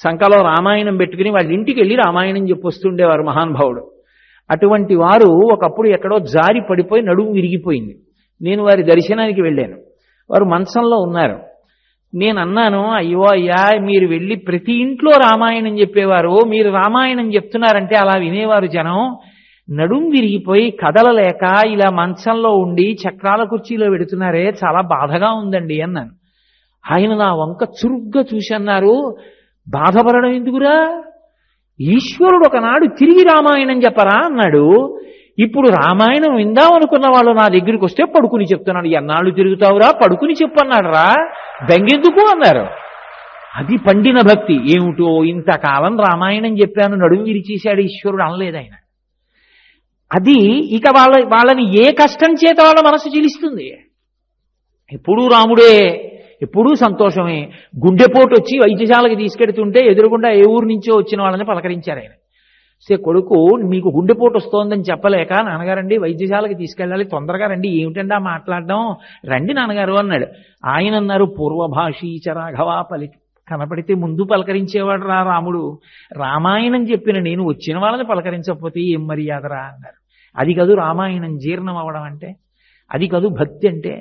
సంకలో రామాయణం పెట్టుకుని వాళ్ళ ఇంటికి వెళ్ళి రామాయణం చెప్పొస్తుండేవారు మహానుభావుడు. అటువంటి వారు ఒకప్పుడు ఎక్కడో జారి పడిపోయి నడుము విరిగిపోయింది. నేను వారి దర్శనానికి వెళ్ళాను. వారు మంచంలో ఉన్నారు. నేను అన్నాను, అయ్యో అయ్యా, మీరు వెళ్ళి ప్రతి ఇంట్లో రామాయణం చెప్పేవారు, మీరు రామాయణం చెప్తున్నారంటే అలా వినేవారు జనం. నడుం విరిగిపోయి కదలలేక ఇలా మంచంలో ఉండి చక్రాల కుర్చీలో పెడుతున్నారే, చాలా బాధగా ఉందండి అన్నాను. ఆయన నా వంక చురుగ్గా చూసి అన్నారు, బాధపడడం ఎందుకురా, ఈశ్వరుడు ఒకనాడు తిరిగి రామాయణం చెప్పరా అన్నాడు. ఇప్పుడు రామాయణం విందామనుకున్న వాళ్ళు నా దగ్గరికి వస్తే పడుకుని చెప్తున్నాడు. ఎన్నాళ్ళు తిరుగుతావురా, పడుకుని చెప్పన్నాడు రా, బెంగెందుకు అన్నారు. అది పండిన భక్తి. ఏమిటో ఇంతకాలం రామాయణం చెప్పాను, నడుము విరిచేశాడు ఈశ్వరుడు అనలేదు ఆయన. అది ఇక వాళ్ళని ఏ కష్టం చేత వాళ్ళ మనసు చిలిస్తుంది. ఎప్పుడూ రాముడే, ఎప్పుడూ సంతోషమే. గుండెపోటు వచ్చి వైద్యశాలకి తీసుకెడుతుంటే ఎదురుగుండా ఏ ఊరు నుంచో వచ్చిన వాళ్ళని పలకరించారు ఆయన. కొడుకు మీకు గుండెపోటు వస్తోందని చెప్పలేక, నాన్నగారండి వైద్యశాలకి తీసుకెళ్ళాలి, తొందరగా రండి, ఏమిటండి ఆ మాట్లాడడం, రండి నాన్నగారు అన్నాడు. ఆయన అన్నారు, పూర్వభాషీచ రాఘవా పలికి, కనపడితే ముందు పలకరించేవాడు రా రాముడు, రామాయణం చెప్పిన నేను వచ్చిన వాళ్ళని పలకరించకపోతే ఏం మర్యాదరా అన్నారు. అది కాదు రామాయణం జీర్ణం అవ్వడం అంటే, అది కాదు భక్తి అంటే.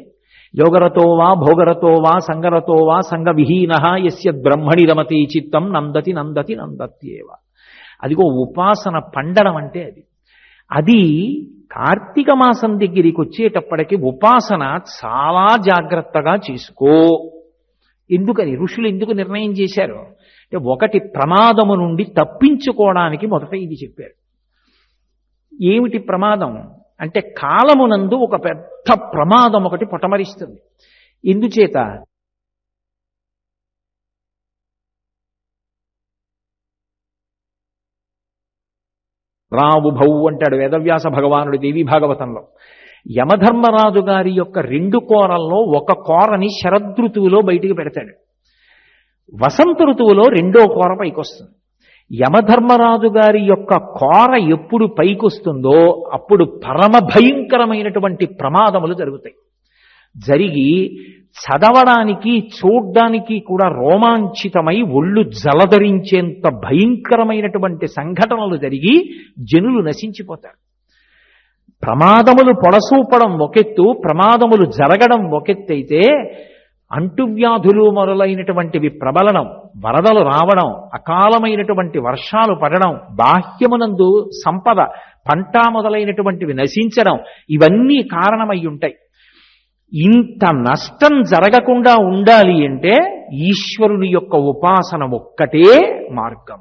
యోగరతో వా భోగరతో వా సంగరతో వా సంగ విహీన యస్య బ్రహ్మణి రమతే చిత్తం నందతి నందతి నందత్యేవ. అదిగో ఉపాసన పండడం అంటే అది. అది కార్తీక మాసం దగ్గరికి వచ్చేటప్పటికి ఉపాసన చాలా జాగ్రత్తగా చేసుకో. ఎందుకని ఋషులు ఎందుకు నిర్ణయం చేశారు అంటే, ఒకటి ప్రమాదము నుండి తప్పించుకోవడానికి మొదట ఇది చెప్పారు. ఏమిటి ప్రమాదం అంటే, కాలమునందు ఒక పెద్ద ప్రమాదం ఒకటి పొటమరిస్తుంది. ఎందుచేత రావుభౌ అంటాడు వేదవ్యాస భగవానుడు దేవీ భాగవతంలో. యమధర్మరాజు గారి యొక్క 2 కోరల్లో ఒక కోరని శరదృతువులో బయటికి పెడతాడు. వసంత ఋతువులో 2వ కోర పైకొస్తుంది. యమధర్మరాజు గారి యొక్క కోర ఎప్పుడు పైకొస్తుందో అప్పుడు పరమ భయంకరమైనటువంటి ప్రమాదములు జరుగుతాయి. జరిగి చదవడానికి చూడ్డానికి కూడా రోమాంచితమై ఒళ్ళు జలధరించేంత భయంకరమైనటువంటి సంఘటనలు జరిగి జనులు నశించిపోతారు. ప్రమాదములు పొడసూపడం ఒకెత్తు, ప్రమాదములు జరగడం ఒకెత్తైతే, అంటువ్యాధులు మొదలైనటువంటివి ప్రబలడం, వరదలు రావడం, అకాలమైనటువంటి వర్షాలు పడడం, బాహ్యమునందు సంపద పంట మొదలైనటువంటివి నశించడం, ఇవన్నీ కారణమై ఉంటాయి. ఇంత నష్టం జరగకుండా ఉండాలి అంటే ఈశ్వరుని యొక్క ఉపాసన ఒక్కటే మార్గం.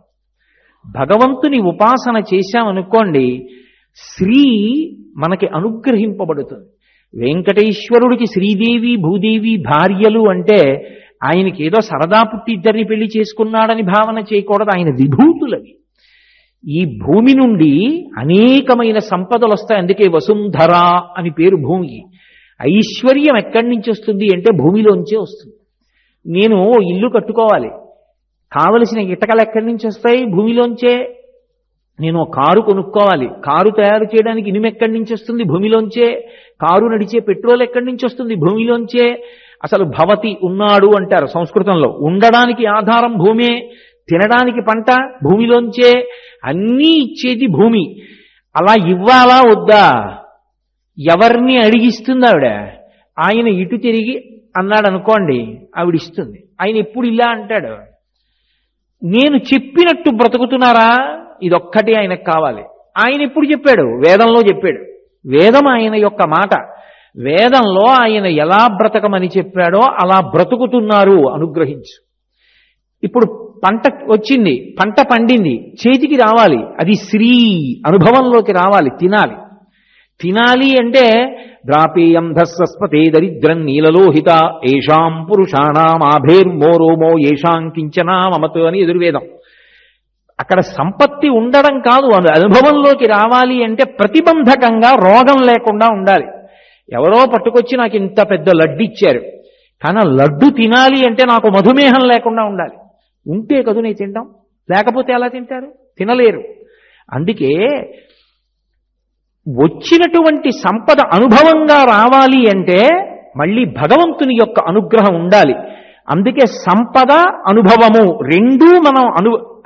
భగవంతుని ఉపాసన చేశామనుకోండి, శ్రీ మనకి అనుగ్రహింపబడుతుంది. వెంకటేశ్వరుడికి శ్రీదేవి భూదేవి భార్యలు అంటే ఆయనకి ఏదో సరదా పుట్టి ఇద్దరిని పెళ్లి చేసుకున్నాడని భావన చేయకూడదు. ఆయన విభూతులవి. ఈ భూమి నుండి అనేకమైన సంపదలు వస్తాయి. అందుకే వసుంధర అని పేరు భూమికి. ఐశ్వర్యం ఎక్కడి నుంచి వస్తుంది అంటే భూమిలోంచే వస్తుంది. నేను ఇల్లు కట్టుకోవాలి, కావలసిన ఇటకలు ఎక్కడి నుంచి వస్తాయి? భూమిలోంచే. నేను కారు కొనుక్కోవాలి, కారు తయారు చేయడానికి ఇనుము ఎక్కడి నుంచి వస్తుంది? భూమిలోంచే. కారు నడిచే పెట్రోల్ ఎక్కడి నుంచి వస్తుంది? భూమిలోంచే. అసలు భవతి ఉన్నాడు అంటారు సంస్కృతంలో. ఉండడానికి ఆధారం భూమే, తినడానికి పంట భూమిలోంచే, అన్నీ ఇచ్చేది భూమి. అలా ఇవ్వాలా వద్దా? ఎవరిని అడిగిస్తుంది ఆవిడ? ఆయన ఇటు తిరిగి అన్నాడు అనుకోండి, ఆవిడ ఇస్తుంది. ఆయన ఎప్పుడు ఇలా అంటాడు, నేను చెప్పినట్టు బ్రతుకుతున్నారా? ఇదొక్కటి ఆయనకు కావాలి. ఆయన ఎప్పుడు చెప్పాడు? వేదంలో చెప్పాడు. వేదం ఆయన యొక్క మాట. వేదంలో ఆయన ఎలా బ్రతకమని చెప్పాడో అలా బ్రతుకుతున్నారు, అనుగ్రహించు. ఇప్పుడు పంట వచ్చింది, పంట పండింది, చేతికి రావాలి, అది శ్రీ అనుభవంలోకి రావాలి, తినాలి. తినాలి అంటే ద్రాపేయం ధస్సస్పతే దరిద్రం నీలలోహిత ఏషాం పురుషాణం ఆభేర్మోరోమో ఏషాం కించనా మమత్ అని ఎదుర్వేదం. అక్కడ సంపత్తి ఉండడం కాదు, అనుభవంలోకి రావాలి అంటే ప్రతిబంధకంగా రోగం లేకుండా ఉండాలి. ఎవరో పట్టుకొచ్చి నాకు ఇంత పెద్ద లడ్డు ఇచ్చారు, కానీ లడ్డు తినాలి అంటే నాకు మధుమేహం లేకుండా ఉండాలి. ఉంటే కదూ నేను తింటాం, లేకపోతే ఎలా తింటారు? తినలేరు. అందుకే వచ్చినటువంటి సంపద అనుభవంగా రావాలి అంటే మళ్ళీ భగవంతుని యొక్క అనుగ్రహం ఉండాలి. అందుకే సంపద అనుభవము రెండూ మనం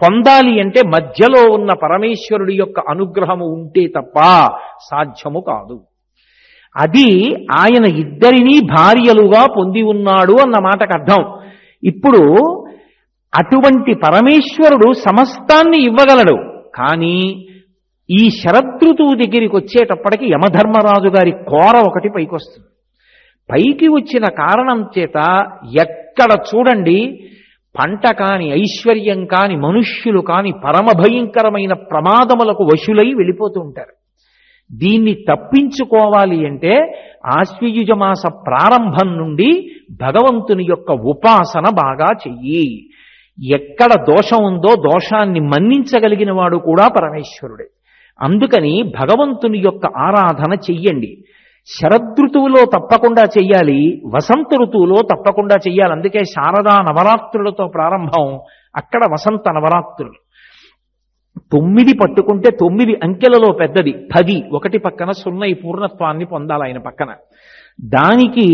పొందాలి అంటే మధ్యలో ఉన్న పరమేశ్వరుడి యొక్క అనుగ్రహము ఉంటే తప్ప సాధ్యము కాదు. అది ఆయన ఇద్దరినీ భార్యలుగా పొంది ఉన్నాడు అన్న మాటకు అర్థం. ఇప్పుడు అటువంటి పరమేశ్వరుడు సమస్తాన్ని ఇవ్వగలడు. కానీ ఈ శరదృతువు దగ్గరికి వచ్చేటప్పటికి యమధర్మరాజు గారి కోర ఒకటి పైకొస్తుంది. పైకి వచ్చిన కారణం చేత ఎక్కడ చూడండి పంట కాని, ఐశ్వర్యం కాని, మనుష్యులు కాని పరమ భయంకరమైన ప్రమాదములకు వశులై వెళ్ళిపోతూ ఉంటారు. దీన్ని తప్పించుకోవాలి అంటే ఆశ్వయుజ మాస ప్రారంభం నుండి భగవంతుని యొక్క ఉపాసన బాగా చెయ్యి. ఎక్కడ దోషం ఉందో దోషాన్ని మన్నించగలిగిన వాడు కూడా పరమేశ్వరుడే. అందుకని భగవంతుని యొక్క ఆరాధన చెయ్యండి. శరదృతువులో తప్పకుండా చెయ్యాలి, వసంత ఋతువులో తప్పకుండా చెయ్యాలి. అందుకే శారదా నవరాత్రులతో ప్రారంభం, అక్కడ వసంత నవరాత్రులు. 9 పట్టుకుంటే 9 అంకెలలో పెద్దది 10, 1 పక్కన 0 ఈ పూర్ణత్వాన్ని పొందాలి ఆయన పక్కన. దానికి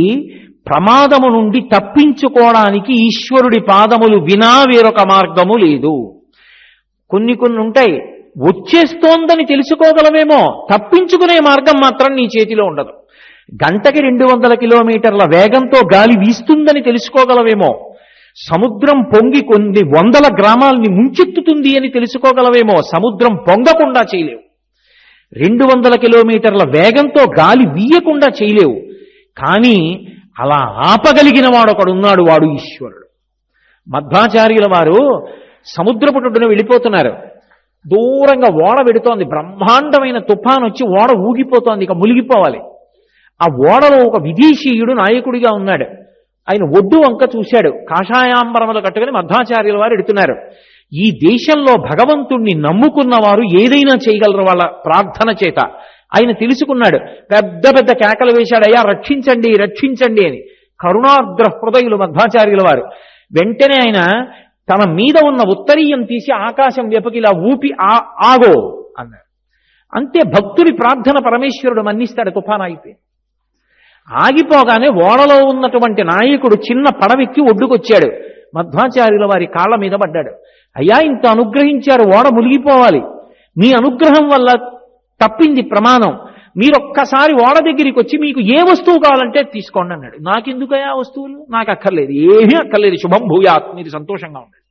ప్రమాదము నుండి తప్పించుకోవడానికి ఈశ్వరుడి పాదములు వినా వేరొక మార్గము లేదు. కొన్ని ఉంటాయి, వచ్చేస్తోందని తెలుసుకోగలమేమో, తప్పించుకునే మార్గం మాత్రం నీ చేతిలో ఉండదు. గంటకి 200 కిలోమీటర్ల వేగంతో గాలి వీస్తుందని తెలుసుకోగలవేమో, సముద్రం పొంగి కొన్ని 100 గ్రామాల్ని ముంచెత్తుతుంది అని తెలుసుకోగలవేమో, సముద్రం పొంగకుండా చేయలేవు. 200 కిలోమీటర్ల వేగంతో గాలి వీయకుండా చేయలేవు. కానీ అలా ఆపగలిగిన వాడు ఒకడున్నాడు, వాడు ఈశ్వరుడు. మధ్వాచార్యుల వారు సముద్రపుటున వెళ్ళిపోతున్నారు. దూరంగా ఓడ వెడుతోంది, బ్రహ్మాండమైన తుఫాన్ వచ్చి ఓడ ఊగిపోతోంది, ఇక మునిగిపోవాలి. ఆ ఓడలో ఒక విదేశీయుడు నాయకుడిగా ఉన్నాడు. ఆయన ఒడ్డు వంక చూశాడు. కాషాయాంబరములు కట్టుకుని మధ్వాచార్యుల వారు ఎడుతున్నారు. ఈ దేశంలో భగవంతుణ్ణి నమ్ముకున్న వారు ఏదైనా చేయగలరు వాళ్ళ ప్రార్థన చేత. ఆయన తెలుసుకున్నాడు. పెద్ద పెద్ద కేకలు వేశాడు, అయ్యా రక్షించండి రక్షించండి అని. కరుణార్ద్ర హృదయులు మధ్వాచార్యుల వారు. వెంటనే ఆయన తన మీద ఉన్న ఉత్తరీయం తీసి ఆకాశం వెపకిలా ఊపి ఆగో అన్నారు. అంతే, భక్తుడి ప్రార్థన పరమేశ్వరుడు మన్నిస్తాడు. తుఫాన్ అయిపోయి ఆగిపోగానే ఓడలో ఉన్నటువంటి నాయకుడు చిన్న పడవెక్కి ఒడ్డుకొచ్చాడు. మధ్వాచార్యుల వారి కాళ్ల మీద పడ్డాడు. అయ్యా, ఇంత అనుగ్రహించారు, ఓడ మునిగిపోవాలి, మీ అనుగ్రహం వల్ల తప్పింది ప్రమాదం, మీరొక్కసారి ఓడ దగ్గరికి వచ్చి మీకు ఏ వస్తువు కావాలంటే తీసుకోండి అన్నాడు. నాకెందుకయ్యా వస్తువులు, నాకు అక్కర్లేదు, ఏమీ అక్కర్లేదు, శుభం భూయాత్, మీరు సంతోషంగా ఉండండి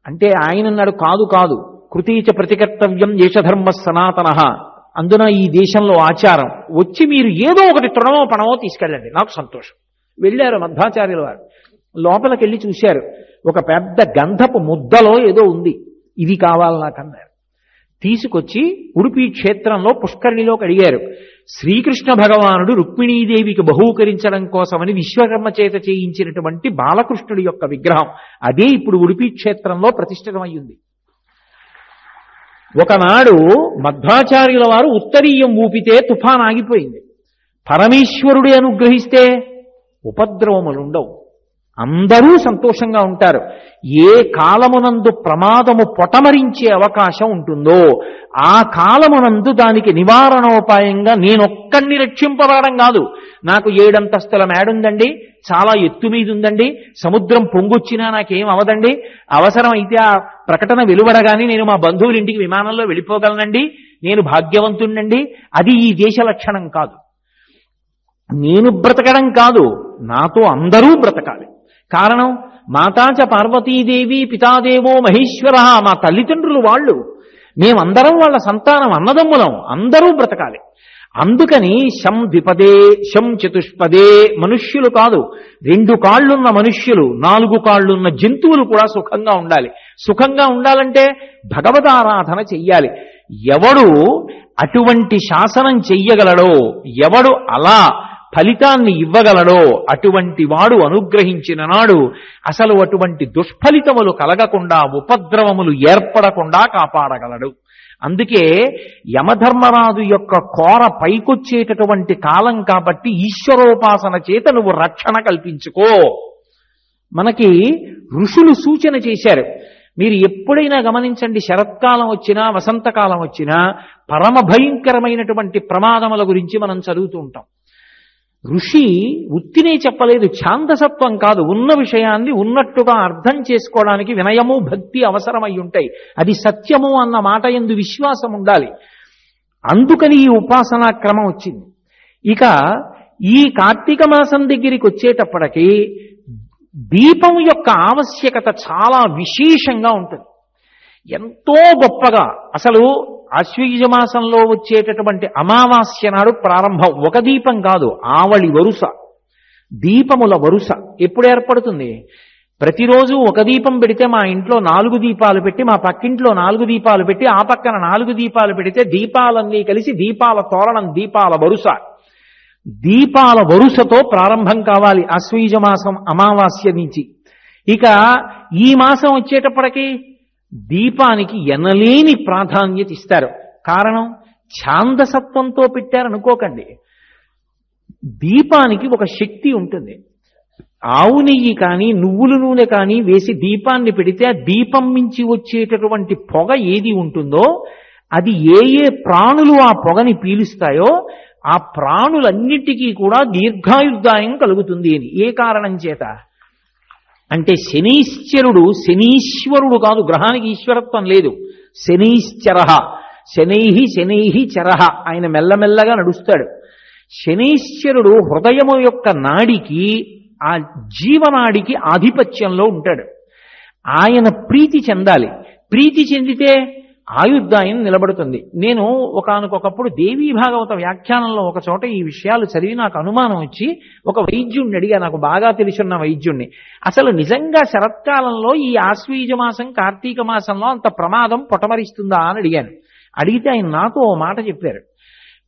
అంటే. ఆయన అన్నాడు, కాదు కాదు, కృతీచ ప్రతికర్తవ్యం దేశధర్మ సనాతన, అందున ఈ దేశంలో ఆచారం, వచ్చి మీరు ఏదో ఒకటి తృణమో పణమో తీసుకెళ్ళండి, నాకు సంతోషం. వెళ్ళారు మధ్వాచార్యుల వారు. లోపలికి వెళ్ళి చూశారు, ఒక పెద్ద గంధపు ముద్దలో ఏదో ఉంది, ఇది కావాలి నాకన్నారు. తీసుకొచ్చి ఉడుపి క్షేత్రంలో పుష్కరిణిలో కడిగారు. శ్రీకృష్ణ భగవానుడు రుక్మిణీదేవికి బహూకరించడం కోసమని విశ్వకర్మ చేత చేయించినటువంటి బాలకృష్ణుడి యొక్క విగ్రహం అదే ఇప్పుడు ఉడుపి క్షేత్రంలో ప్రతిష్ఠితమయ్యింది. ఒకనాడు మధ్వాచార్యుల వారు ఉత్తరీయం ఊపితే తుఫాన్ ఆగిపోయింది. పరమేశ్వరుడే అనుగ్రహిస్తే ఉపద్రవములుండవు, అందరూ సంతోషంగా ఉంటారు. ఏ కాలమునందు ప్రమాదము పొటమరించే అవకాశం ఉంటుందో ఆ కాలమునందు దానికి నివారణోపాయంగా నేనొక్కడిని రక్షింపబడడం కాదు, నాకు 7 అంతస్తుల మేడుందండి, చాలా ఎత్తు మీద ఉందండి, సముద్రం పొంగొచ్చినా నాకేం అవదండి, అవసరమైతే ఆ ప్రకటన వెలువడగానే నేను మా బంధువుల ఇంటికి విమానంలో వెళ్ళిపోగలనండి, నేను భాగ్యవంతుణ్ణండి, అది ఈ దేశ లక్షణం కాదు. నేను బ్రతకడం కాదు, నాతో అందరూ బ్రతకాలి. కారణం, మాతాచ పార్వతీదేవి పితాదేవో మహేశ్వర, మా తల్లిదండ్రులు వాళ్ళు, మేమందరం వాళ్ళ సంతానం, అన్నదమ్ములం, అందరూ బ్రతకాలి. అందుకని శం ద్విపదే శం చతుష్పదే, మనుష్యులు కాదు, 2 కాళ్లున్న మనుష్యులు, 4 కాళ్లున్న జంతువులు కూడా సుఖంగా ఉండాలి. సుఖంగా ఉండాలంటే భగవదారాధన చెయ్యాలి. ఎవడు అటువంటి శాసనం చెయ్యగలడో, ఎవడు అలా ఫలితాన్ని ఇవ్వగలడో అటువంటి వాడు అనుగ్రహించిన నాడు అసలు అటువంటి దుష్ఫలితములు కలగకుండా, ఉపద్రవములు ఏర్పడకుండా కాపాడగలడు. అందుకే యమధర్మరాజు యొక్క కోర పైకొచ్చేటటువంటి కాలం కాబట్టి ఈశ్వరోపాసన చేత నువ్వు రక్షణ కల్పించుకో. మనకి ఋషులు సూచన చేశారు. మీరు ఎప్పుడైనా గమనించండి, శరత్కాలం వచ్చినా వసంతకాలం వచ్చినా పరమ భయంకరమైనటువంటి ప్రమాదముల గురించి మనం చదువుతూ ఉంటాం. ఋషి ఉత్తినే చెప్పలేదు, ఛాందసత్వం కాదు, ఉన్న విషయాన్ని ఉన్నట్టుగా అర్థం చేసుకోవడానికి వినయము భక్తి అవసరమై ఉంటాయి. అది సత్యము అన్న మాట యందు విశ్వాసం ఉండాలి. అందుకని ఈ ఉపాసనా క్రమం వచ్చింది. ఇక ఈ కార్తీక మాసం దగ్గరికి వచ్చేటప్పటికి దీపం యొక్క ఆవశ్యకత చాలా విశేషంగా ఉంటుంది. ఎంతో గొప్పగా, అసలు ఆశ్వయుజ మాసంలో వచ్చేటటువంటి అమావాస్య నాడు ప్రారంభం. ఒక దీపం కాదు, ఆవళి వరుస, దీపముల వరుస ఎప్పుడు ఏర్పడుతుంది? ప్రతిరోజు ఒక దీపం పెడితే మా ఇంట్లో 4 దీపాలు పెట్టి, మా పక్కింట్లో 4 దీపాలు పెట్టి, ఆ పక్కన 4 దీపాలు పెడితే దీపాలన్నీ కలిసి దీపాల తోరణం, దీపాల వరుస, దీపాల వరుసతో ప్రారంభం కావాలి ఆశ్వయుజ మాసం అమావాస్య నుంచి. ఇక ఈ మాసం వచ్చేటప్పటికి దీపానికి ఎనలేని ప్రాధాన్యత ఇస్తారు. కారణం ఛాందసత్వంతో పెట్టారనుకోకండి. దీపానికి ఒక శక్తి ఉంటుంది. ఆవు నెయ్యి కానీ నువ్వుల నూనె కానీ వేసి దీపాన్ని పెడితే ఆ దీపం నుంచి వచ్చేటటువంటి పొగ ఏది ఉంటుందో అది ఏ ఏ ప్రాణులు ఆ పొగని పీలుస్తాయో ఆ ప్రాణులన్నిటికీ కూడా దీర్ఘాయుర్దాయం కలుగుతుంది అని. ఏ కారణం చేత అంటే శనీశ్వరుడు కాదు, గ్రహానికి ఈశ్వరత్వం లేదు. శనైశ్చరః, శనైహి చరః, ఆయన మెల్లమెల్లగా నడుస్తాడు. శనైశ్వరుడు హృదయము యొక్క నాడికి, ఆ జీవనాడికి ఆధిపత్యంలో ఉంటాడు. ఆయన ప్రీతి చెందాలి. ప్రీతి చెందితే ఆయుర్దాయం నిలబడుతుంది. నేను ఒకానొకప్పుడు దేవీ భాగవత వ్యాఖ్యానంలో ఒక చోట ఈ విషయాలు చదివి నాకు అనుమానం వచ్చి ఒక వైద్యుణ్ణి అడిగా, నాకు బాగా తెలిసిన వైద్యుణ్ణి, అసలు నిజంగా శరత్కాలంలో ఈ ఆశ్వయుజ మాసం కార్తీక మాసంలో అంత ప్రమాదం పొటమరిస్తుందా అని అడిగాను. అడిగితే ఆయన నాకు ఓ మాట చెప్పారు.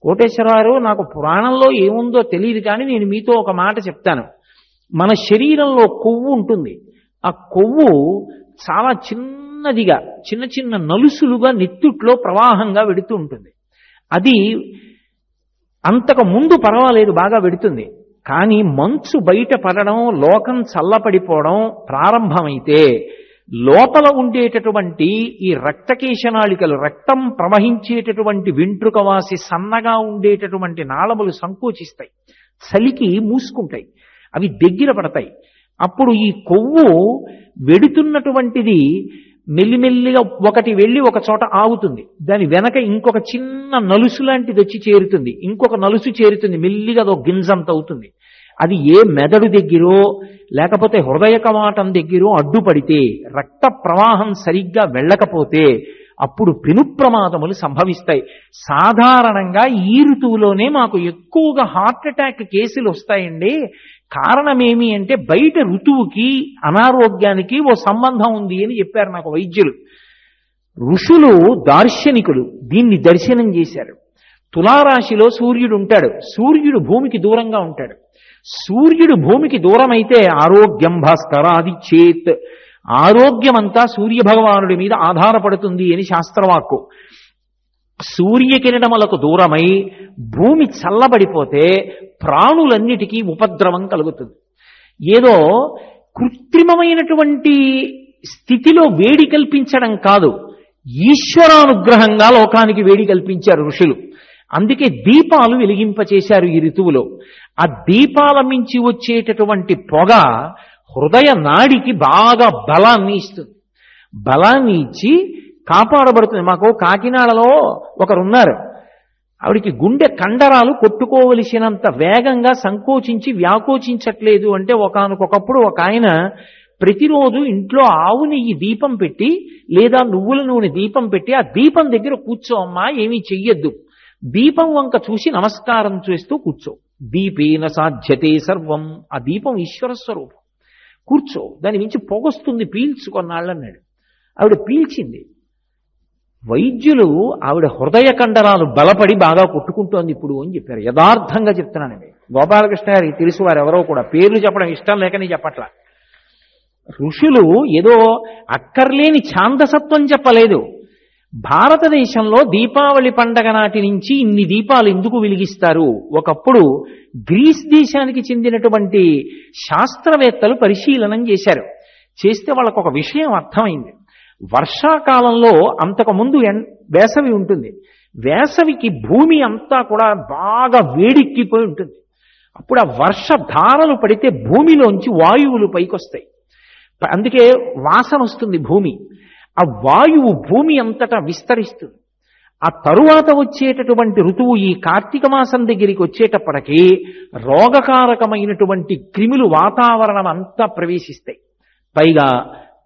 కోటేశ్వరరావు, నాకు పురాణంలో ఏముందో తెలియదు కానీ నేను మీతో ఒక మాట చెప్తాను. మన శరీరంలో కొవ్వు ఉంటుంది. ఆ కొవ్వు చాలా చిన్నదిగా, చిన్న చిన్న నలుసులుగా నెత్తుట్లో ప్రవాహంగా వెడుతూ ఉంటుంది. అది అంతకు ముందు పర్వాలేదు, బాగా వెడుతుంది. కానీ మంచు బయట పడడం, లోకం చల్లపడిపోవడం ప్రారంభమైతే లోపల ఉండేటటువంటి ఈ రక్తకేశనాళికలు, రక్తం ప్రవహించేటటువంటి వెంట్రుకవాసి సన్నగా ఉండేటటువంటి నాళములు సంకోచిస్తాయి, చలికి మూసుకుంటాయి, అవి దగ్గర పడతాయి. అప్పుడు ఈ కొవ్వు వెడుతున్నటువంటిది మెల్లిమెల్లిగా ఒకటి వెళ్ళి ఒక చోట ఆగుతుంది. దాని వెనక ఇంకొక చిన్న నలుసు లాంటిది వచ్చి చేరుతుంది, ఇంకొక నలుసు చేరుతుంది, మెల్లిగా అదో గింజంత అవుతుంది. అది ఏ మెదడు దగ్గరో లేకపోతే హృదయ కవాటం దగ్గరో అడ్డుపడితే, రక్త ప్రవాహం సరిగ్గా వెళ్ళకపోతే అప్పుడు పెను ప్రమాదములు సంభవిస్తాయి. సాధారణంగా ఈ ఋతువులోనే మాకు ఎక్కువగా హార్ట్ అటాక్ కేసులు వస్తాయండి. కారణమేమి అంటే బయట ఋతువుకి అనారోగ్యానికి ఓ సంబంధం ఉంది అని చెప్పారు నాకు వైద్యులు. ఋషులు దార్శనికులు దీన్ని దర్శనం చేశారు. తులారాశిలో సూర్యుడు ఉంటాడు. సూర్యుడు భూమికి దూరంగా ఉంటాడు. సూర్యుడు భూమికి దూరం అయితే ఆరోగ్యం భాస్కరాది చేత్, ఆరోగ్యమంతా సూర్యభగవానుడి మీద ఆధారపడుతుంది అని శాస్త్రవాక్కు. సూర్యకిరణములకు దూరమై భూమి చల్లబడిపోతే ప్రాణులన్నిటికీ ఉపద్రవం కలుగుతుంది. ఏదో కృత్రిమమైనటువంటి స్థితిలో వేడి కల్పించడం కాదు, ఈశ్వరానుగ్రహంగా లోకానికి వేడి కల్పించారు ఋషులు. అందుకే దీపాలు వెలిగింపచేశారు ఈ ఋతువులో. ఆ దీపాల మించి వచ్చేటటువంటి పొగ హృదయ నాడికి బాగా బలాన్ని ఇస్తుంది. బలాన్ని ఇచ్చి కాపాడబడుతుంది. మాకు కాకినాడలో ఒకరున్నారు, ఆవిడికి గుండె కండరాలు కొట్టుకోవలసినంత వేగంగా సంకోచించి వ్యాకోచించట్లేదు. అంటే ఒకానొకప్పుడు ఒక ఆయన ప్రతిరోజు ఇంట్లో ఆవు నెయ్యి దీపం పెట్టి లేదా నువ్వుల నూనె దీపం పెట్టి ఆ దీపం దగ్గర కూర్చో అమ్మా, ఏమీ చెయ్యొద్దు, దీపం వంక చూసి నమస్కారం చేస్తూ కూర్చో, దీపేన సాధ్యతే సర్వం, ఆ దీపం ఈశ్వర స్వరూపం, కూర్చో, దాని మించి పొగొస్తుంది, పీల్చుకొన్నాళ్ళన్నాడు. ఆవిడ పీల్చింది. వైద్యులు ఆవిడ హృదయ కండరాలు బలపడి బాగా కొట్టుకుంటోంది ఇప్పుడు అని చెప్పారు. యథార్థంగా చెప్తున్నానండి. గోపాలకృష్ణ గారికి తెలుసు, వారు ఎవరో కూడా పేర్లు చెప్పడం ఇష్టం లేకని చెప్పట్లా. ఋషులు ఏదో అక్కర్లేని ఛాందసత్వం చెప్పలేదు. భారతదేశంలో దీపావళి పండగ నాటి నుంచి ఇన్ని దీపాలు ఎందుకు వెలిగిస్తారు? ఒకప్పుడు గ్రీస్ దేశానికి చెందినటువంటి శాస్త్రవేత్తలు పరిశీలనం చేశారు. చేస్తే వాళ్ళకు ఒక విషయం అర్థమైంది. వర్షాకాలంలో అంతకుముందు వేసవి ఉంటుంది. వేసవికి భూమి అంతా కూడా బాగా వేడెక్కిపోయి ఉంటుంది. అప్పుడు ఆ వర్షధారలు పడితే భూమిలోంచి వాయువులు పైకొస్తాయి. అందుకే వాసన వస్తుంది భూమి. ఆ వాయువు భూమి అంతటా విస్తరిస్తుంది. ఆ తరువాత వచ్చేటటువంటి ఋతువు ఈ కార్తీక మాసం దగ్గరికి వచ్చేటప్పటికీ రోగకారకమైనటువంటి క్రిములు వాతావరణం అంతా ప్రవేశిస్తాయి. పైగా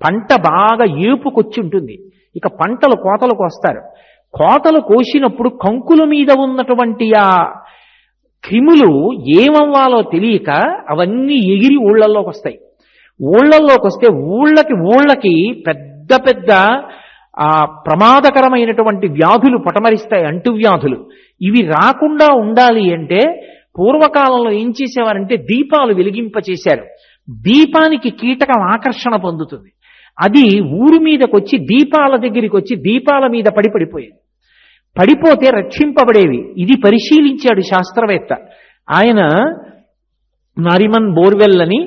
పంట బాగా ఏపుకొచ్చి ఉంటుంది. ఇక పంటలు కోతలకు వస్తారు. కోతలు కోసినప్పుడు కంకుల మీద ఉన్నటువంటి ఆ క్రిములు ఏమవ్వాలో తెలియక అవన్నీ ఎగిరి ఊళ్ళల్లోకి వస్తాయి. ఊళ్ళల్లోకి వస్తే ఊళ్ళకి పెద్ద పెద్ద ప్రమాదకరమైనటువంటి వ్యాధులు పటమరిస్తాయి, అంటువ్యాధులు. ఇవి రాకుండా ఉండాలి అంటే పూర్వకాలంలో ఏం చేసేవారంటే దీపాలు వెలిగింపచేశారు. దీపానికి కీటకం ఆకర్షణ పొందుతుంది. అది ఊరు మీదకి వచ్చి దీపాల దగ్గరికి వచ్చి దీపాల మీద పడిపోయేది. పడిపోతే రక్షింపబడేవి. ఇది పరిశీలించాడు శాస్త్రవేత్త. ఆయన నారిమన్ బోర్వెల్ అని,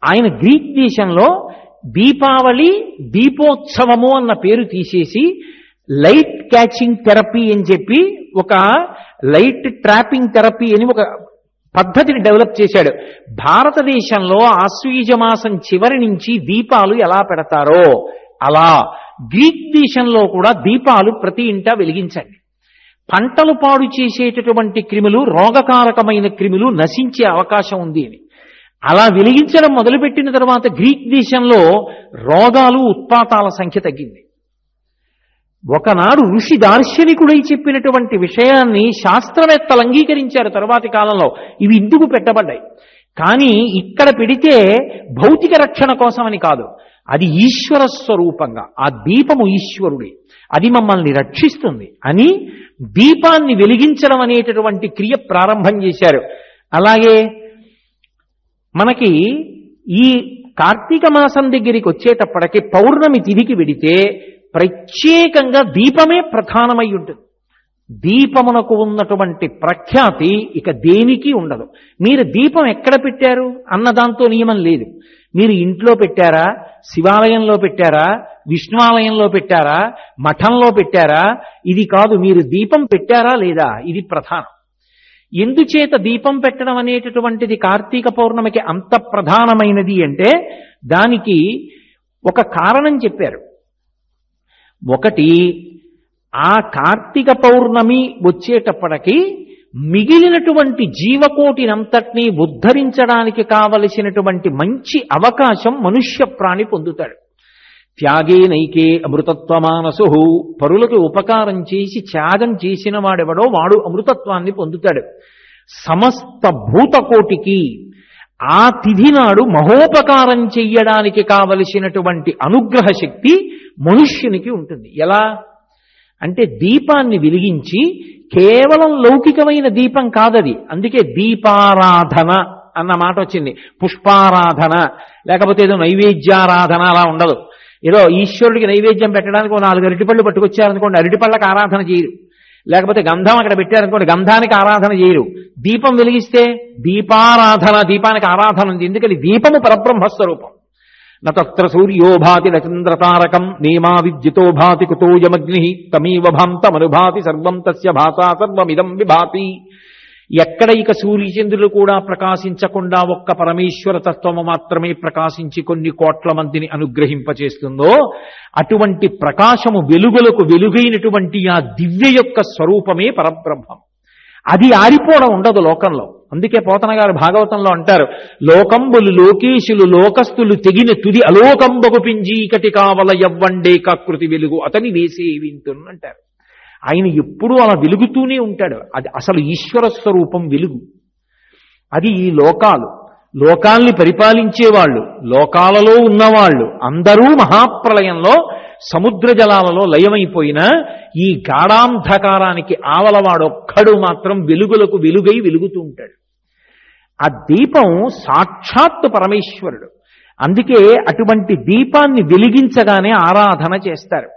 ఆయన గ్రీక్ దేశంలో దీపావళి దీపోత్సవము అన్న పేరు తీసేసి లైట్ క్యాచింగ్ థెరపీ అని చెప్పి ఒక లైట్ ట్రాపింగ్ థెరపీ అని ఒక పద్ధతిని డెవలప్ చేశాడు. భారతదేశంలో ఆశ్వీజ మాసం చివరి నుంచి దీపాలు ఎలా పెడతారో అలా గ్రీక్ దేశంలో కూడా దీపాలు ప్రతి ఇంటా వెలిగించండి. పంటలు పాడు చేసేటటువంటి క్రిములు, రోగకారకమైన క్రిములు నశించే అవకాశం ఉంది అని అలా వెలిగించడం మొదలుపెట్టిన తర్వాత గ్రీక్ దేశంలో రోగాలు, ఉత్పాతాల సంఖ్య తగ్గింది. ఒకనాడు ఋషి దార్శనికుడై చెప్పినటువంటి విషయాన్ని శాస్త్రవేత్తలు అంగీకరించారు తర్వాతి కాలంలో. ఇవి ఇందుకు పెట్టబడ్డాయి. కానీ ఇక్కడ పెడితే భౌతిక రక్షణ కోసమని కాదు, అది ఈశ్వర స్వరూపంగా, ఆ దీపము ఈశ్వరుడే, అది మమ్మల్ని రక్షిస్తుంది అని దీపాన్ని వెలిగించడం అనేటటువంటి క్రియ ప్రారంభం చేశారు. అలాగే మనకి ఈ కార్తీక మాసం దగ్గరికి వచ్చేటప్పటికి పౌర్ణమి తిథికి వెడితే ప్రత్యేకంగా దీపమే ప్రధానమై ఉంటుంది. దీపమునకు ఉన్నటువంటి ప్రఖ్యాతి ఇక దేనికి ఉండదు. మీరు దీపం ఎక్కడ పెట్టారు అన్న దాంతో నియమం లేదు. మీరు ఇంట్లో పెట్టారా, శివాలయంలో పెట్టారా, విష్ణువాలయంలో పెట్టారా, మఠంలో పెట్టారా, ఇది కాదు. మీరు దీపం పెట్టారా లేదా, ఇది ప్రధానం. ఎందుచేత దీపం పెట్టడం అనేటటువంటిది కార్తీక పౌర్ణమికి అంత ప్రధానమైనది అంటే దానికి ఒక కారణం చెప్పారు. ఒకటి, ఆ కార్తీక పౌర్ణమి వచ్చేటప్పటికి మిగిలినటువంటి జీవకోటినంతటినీ ఉద్ధరించడానికి కావలసినటువంటి మంచి అవకాశం మనుష్య ప్రాణి పొందుతాడు. త్యాగే నైకే అమృతత్వమానసు, పరులకు ఉపకారం చేసి త్యాగం చేసిన వాడెవడో వాడు అమృతత్వాన్ని పొందుతాడు. సమస్త భూతకోటికి ఆ తిథి నాడు మహోపకారం చెయ్యడానికి కావలసినటువంటి అనుగ్రహ శక్తి మనుష్యునికి ఉంటుంది. ఎలా అంటే దీపాన్ని వెలిగించి, కేవలం లౌకికమైన దీపం కాదది, అందుకే దీపారాధన అన్న మాట వచ్చింది. పుష్పారాధన లేకపోతే ఏదో నైవేద్యారాధన అలా ఉండదు. ఏదో ఈశ్వరుడికి నైవేద్యం పెట్టడానికి 4 అరటిపళ్ళు పట్టుకొచ్చారనుకోండి, అరటిపళ్ళకి ఆరాధన చేయరు. లేకపోతే గంధం అక్కడ పెట్టారనుకోండి, గంధానికి ఆరాధన చేయరు. దీపం వెలిగిస్తే దీపారాధన, దీపానికి ఆరాధన ఉంది. ఎందుకని దీపము పరబ్రహ్మస్వరూపం. నత్ర సూర్యో భాతి నచంద్రతారకం నేమా విద్యుతో భాతి కుతోయమగ్ని తమీవ భాంతమనుభాతి సర్వం తస్య భాసా సర్వమిదం విభాతి. ఎక్కడ ఇక సూర్యచంద్రులు కూడా ప్రకాశించకుండా ఒక్క పరమేశ్వర తత్వము మాత్రమే ప్రకాశించి కొన్ని కోట్ల మందిని అనుగ్రహింపచేస్తుందో అటువంటి ప్రకాశము వెలుగులకు వెలుగైనటువంటి ఆ దివ్య యొక్క స్వరూపమే పరబ్రహ్మం. అది ఆరిపోవడం ఉండదు లోకంలో. అందుకే పోతన గారు భాగవతంలో అంటారు, లోకంబులు లోకేశులు లోకస్తులు తెగిన తుది అలోకంబగు పింజీకటి కావల యవ్వండే కాకృతి వెలుగు అతని వేసే వింటున్ అంటారు. ఆయన ఎప్పుడూ అలా వెలుగుతూనే ఉంటాడు. అది అసలు ఈశ్వర స్వరూపం వెలుగు. అది ఈ లోకాల్ని పరిపాలించేవాళ్ళు, లోకాలలో ఉన్నవాళ్ళు అందరూ మహాప్రళయంలో సముద్ర జలాలలో లయమైపోయినా ఈ గాఢాంధకారానికి ఆవలవాడొక్కడు మాత్రం వెలుగులకు వెలుగై వెలుగుతూ ఉంటాడు. ఆ దీపం సాక్షాత్తు పరమేశ్వరుడు. అందుకే అటువంటి దీపాన్ని వెలిగించగానే ఆరాధన చేస్తారు.